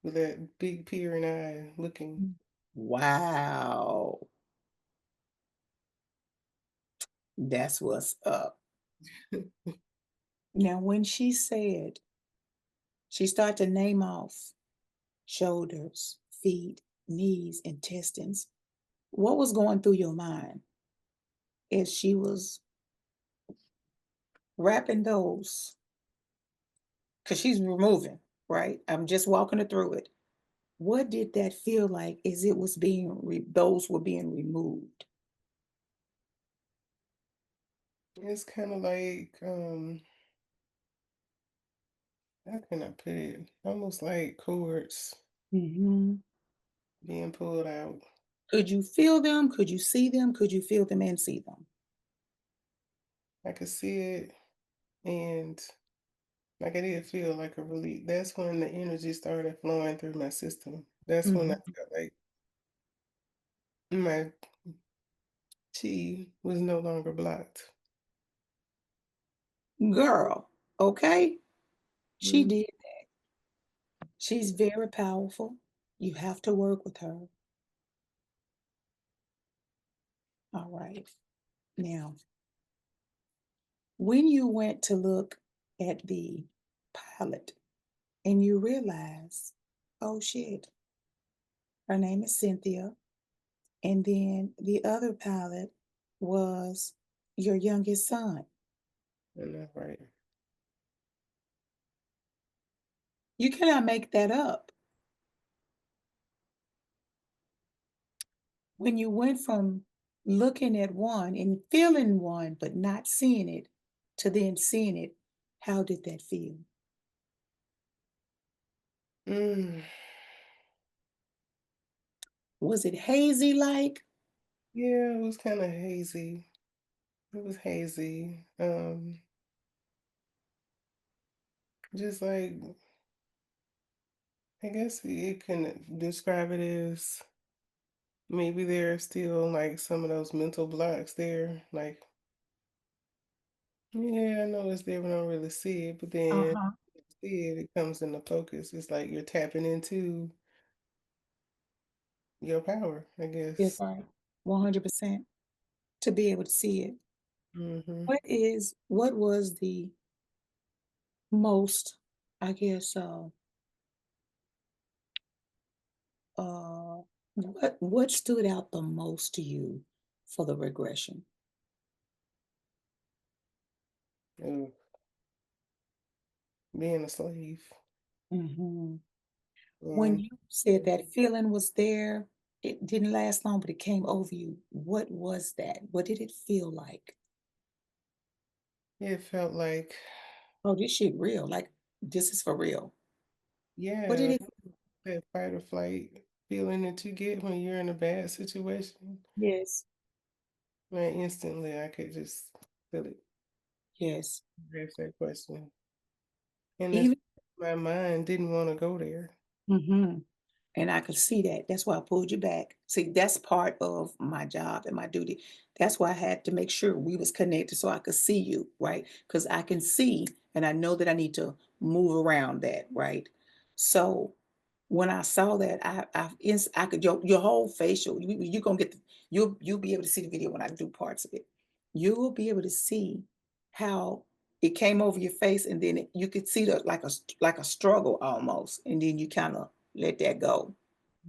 with that big peering eye looking. Mm. Wow, that's what's up. Now, when she said, she started to name off shoulders, feet, knees, intestines, what was going through your mind as she was wrapping those? Because she's removing, right? I'm just walking her through it. What did that feel like as it was being those were being removed? It's kind of like how can I put it? Almost like cords Mhm. being pulled out. Could you feel them? Could you see them? Could you feel them and see them? I could see it, and like I did feel like a relief. That's when the energy started flowing through my system. That's when I Mhm. felt like my chi was no longer blocked. Girl, okay? She Mm. did. She's very powerful. You have to work with her. All right. Now, when you went to look at the pilot and you realize, oh shit, her name is Cynthia. And then the other pilot was your youngest son. And that's right. You cannot make that up. When you went from looking at one and feeling one, but not seeing it, to then seeing it, how did that feel? Mm. Was it hazy like? Yeah, it was kind of hazy. It was hazy. Just like I guess it can describe it as maybe there are still like some of those mental blocks there. Like, yeah, I know it's there, but I don't really see it. But then Uh-huh. you see it, it comes into focus. It's like you're tapping into your power, I Yes, guess. right. 100% to be able to see it. Hmm. What was the most, I guess, what stood out the most to you for the regression? Being a slave. Mhm. When And you said that feeling was there, it didn't last long, but it came over you. What was that? What did it feel like? it felt like, Oh, this shit real. Like this is for real. What did yeah, it? that fight or flight feeling that you get when you're in a bad situation. Yes. Man, instantly I could just feel it. Yes. Ask that question. And that's Even. my mind didn't want to go there. Mhm. And I could see that. That's why I pulled you back. See, that's part of my job and my duty. That's why I had to make sure we was connected so I could see you, right? Because I can see and I know that I need to move around that, right? So when I saw that, I could your whole facial. You gonna get you'll be able to see the video when I do parts of it. You will be able to see how. it came over your face, and then you could see the like a struggle almost, and then you kind of let that go.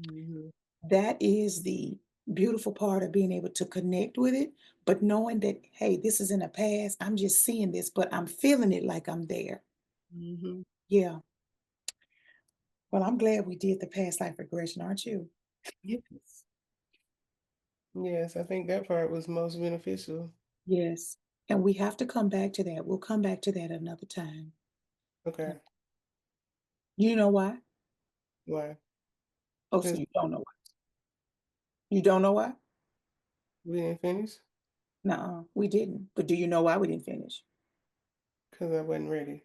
Mhm. That is the beautiful part of being able to connect with it, but knowing that, hey, this is in the past. I'm just seeing this, but I'm feeling it like I'm there. Mhm. Yeah. Well, I'm glad we did the past life regression, aren't you? Yes. Yes, I think that part was most beneficial. Yes. And we have to come back to that. We'll come back to that another time. Uh, Okay. You know why? Why? Oh, so Because you don't know why. You don't know why? we didn't finish? No, we didn't. But do you know why we didn't finish? Because I wasn't ready.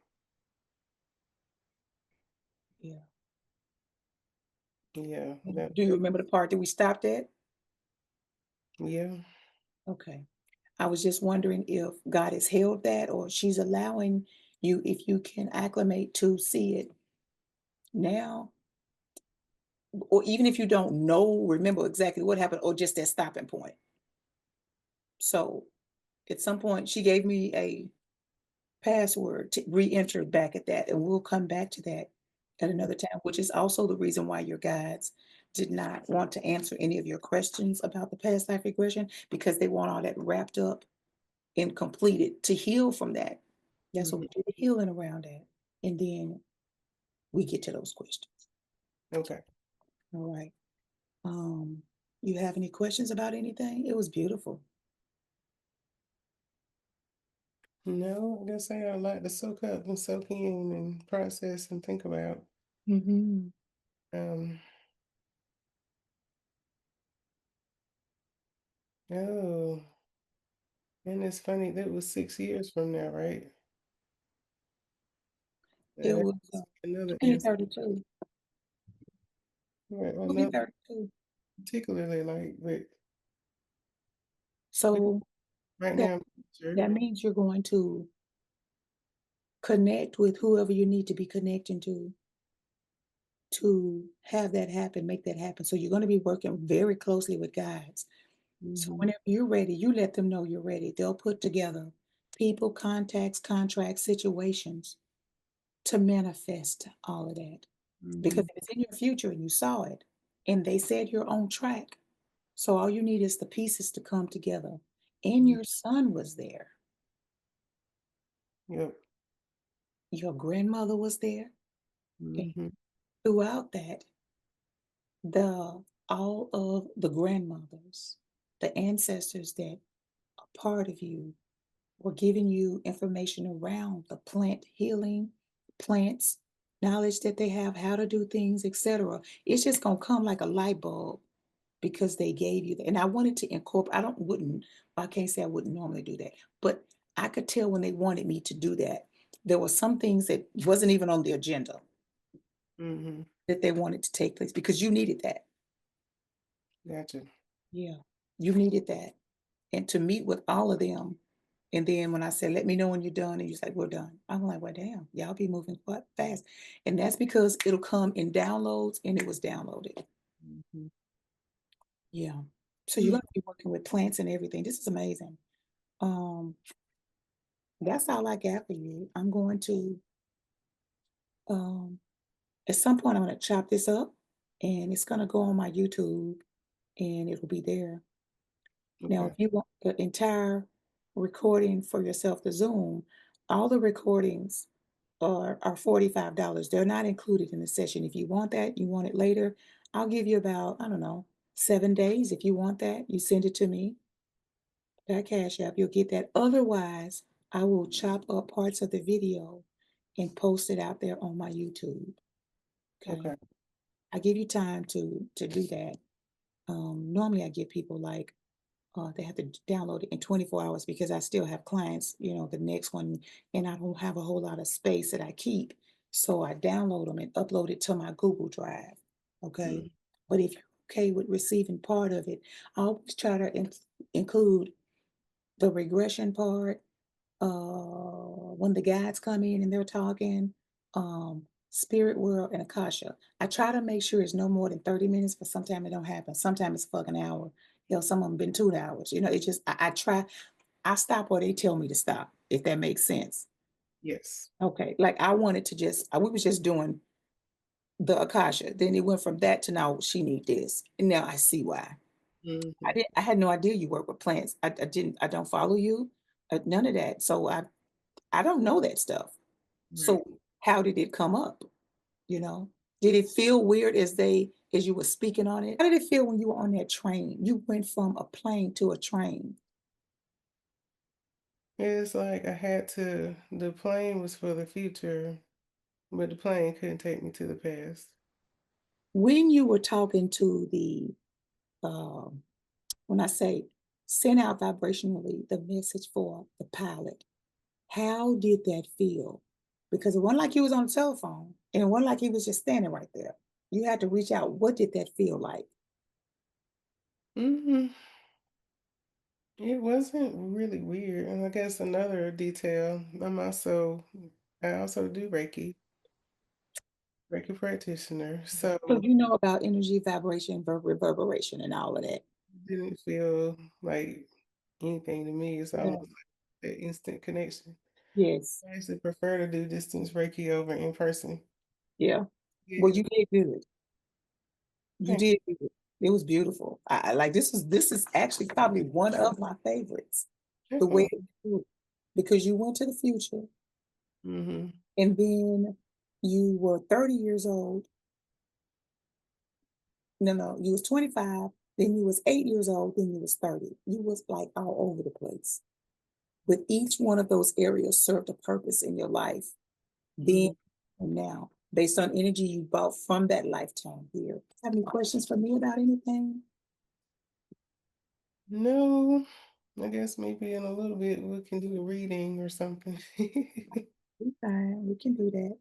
Yeah. Yeah, Do you that remember the part that we stopped at? yeah. Okay. I was just wondering if God has held that or she's allowing you, if you can acclimate to see it now, or even if you don't know, remember exactly what happened, or just that stopping point. So at some point, she gave me a password to re-enter back at that, and we'll come back to that at another time, which is also the reason why your guides did not want to answer any of your questions about the past life regression, because they want all that wrapped up and completed to heal from that. That's what Mhm. we do, the healing around that. And then we get to those questions. Okay. All right. Um, you have any questions about anything? It was beautiful. No, I guess I got a lot to soak up and soak in and process and think about. Hmm. Um, oh, and it's funny, that was 6 years from now, right? It And was that's another answer. 2032. Right, well, not 2032. particularly like, but So right that now, I'm sure. that means you're going to connect with whoever you need to be connecting to have that happen, make that happen. So you're going to be working very closely with guides. So Hmm. whenever you're ready, you let them know you're ready. They'll put together people, contacts, contracts, situations to manifest all of that. Because Hmm. if it's in your future and you saw it, and they said you're on track, so all you need is the pieces to come together. And your son was there. Yep. Your grandmother was there. And Hmm. throughout that, all of the grandmothers, the ancestors that are part of you, were giving you information around the plant healing, plants, knowledge that they have, how to do things, etc. It's just gonna come like a light bulb because they gave you that. And I wanted to incorporate, I can't say I wouldn't normally do that, but I could tell when they wanted me to do that. There were some things that wasn't even on the agenda Hmm. that they wanted to take place because you needed that. Gotcha. Yeah. You needed that. And to meet with all of them. And then when I said, let me know when you're done, and you're like, we're done. I'm like, well, damn, y'all be moving quite fast. And that's because it'll come in downloads, and it was downloaded. Mhm. Yeah. So you're gonna be working with plants and everything. This is amazing. Um, that's all I got for you. I'm going to at some point I'm gonna chop this up, and it's gonna go on my YouTube, and it'll be there. Now, if Okay. you want the entire recording for yourself, the Zoom, all the recordings are $45. They're not included in the session. If you want that, you want it later, I'll give you about, I don't know, 7 days. If you want that, you send it to me, that Cash App, you'll get that. Otherwise, I will chop up parts of the video and post it out there on my YouTube. Okay. Okay. I give you time to do that. Normally I give people like they have to download it in 24 hours because I still have clients, the next one, and I don't have a whole lot of space that I keep. So I download them and upload it to my Google Drive. Okay. Mm. But if you're okay with receiving part of it, I always try to include the regression part, when the guides come in and they're talking, spirit world and Akasha. I try to make sure it's no more than 30 minutes, but sometimes it don't happen. Sometimes it's fucking hour. Some of them been 2 hours. It's just I try, I stop where they tell me to stop, if that makes sense. Yes. Okay, like I wanted to just we was just doing the Akasha. Then it went from that to now she need this. And now I see why. Mhm. I had no idea you work with plants. I don't follow you. None of that. So I don't know that stuff. Right. So how did it come up? You know? Did it feel weird as you were speaking on it? How did it feel when you were on that train? You went from a plane to a train. It's like I had to the plane was for the future, but the plane couldn't take me to the past. When you were talking to the um when I say send out vibrationally the message for the pilot, how did that feel? Because it wasn't like he was on the telephone and it wasn't like he was just standing right there. You had to reach out. What did that feel like? Mhm. It wasn't really weird, and I guess another detail, I also do Reiki practitioner, so So you know about energy, vibration, reverberation, and all of that. it didn't feel like anything to me. It's Yeah. almost like that instant connection. Yes. I actually prefer to do distance Reiki over in person. Yeah. Well, Yeah, you did good. You thank did good. It was beautiful. Like this is actually probably one of my favorites. you. The way Definitely. that you do it. Because you went to the future Mhm. and then you were 30 years old. No, you was 25, then you was 8 years old, then you was 30. You was like all over the place. But each one of those areas served a purpose in your life, then Mhm. and now, based on energy you brought from that lifetime here. Have any questions for me about anything? No, I guess maybe in a little bit we can do a reading or something. We fine. We can do that.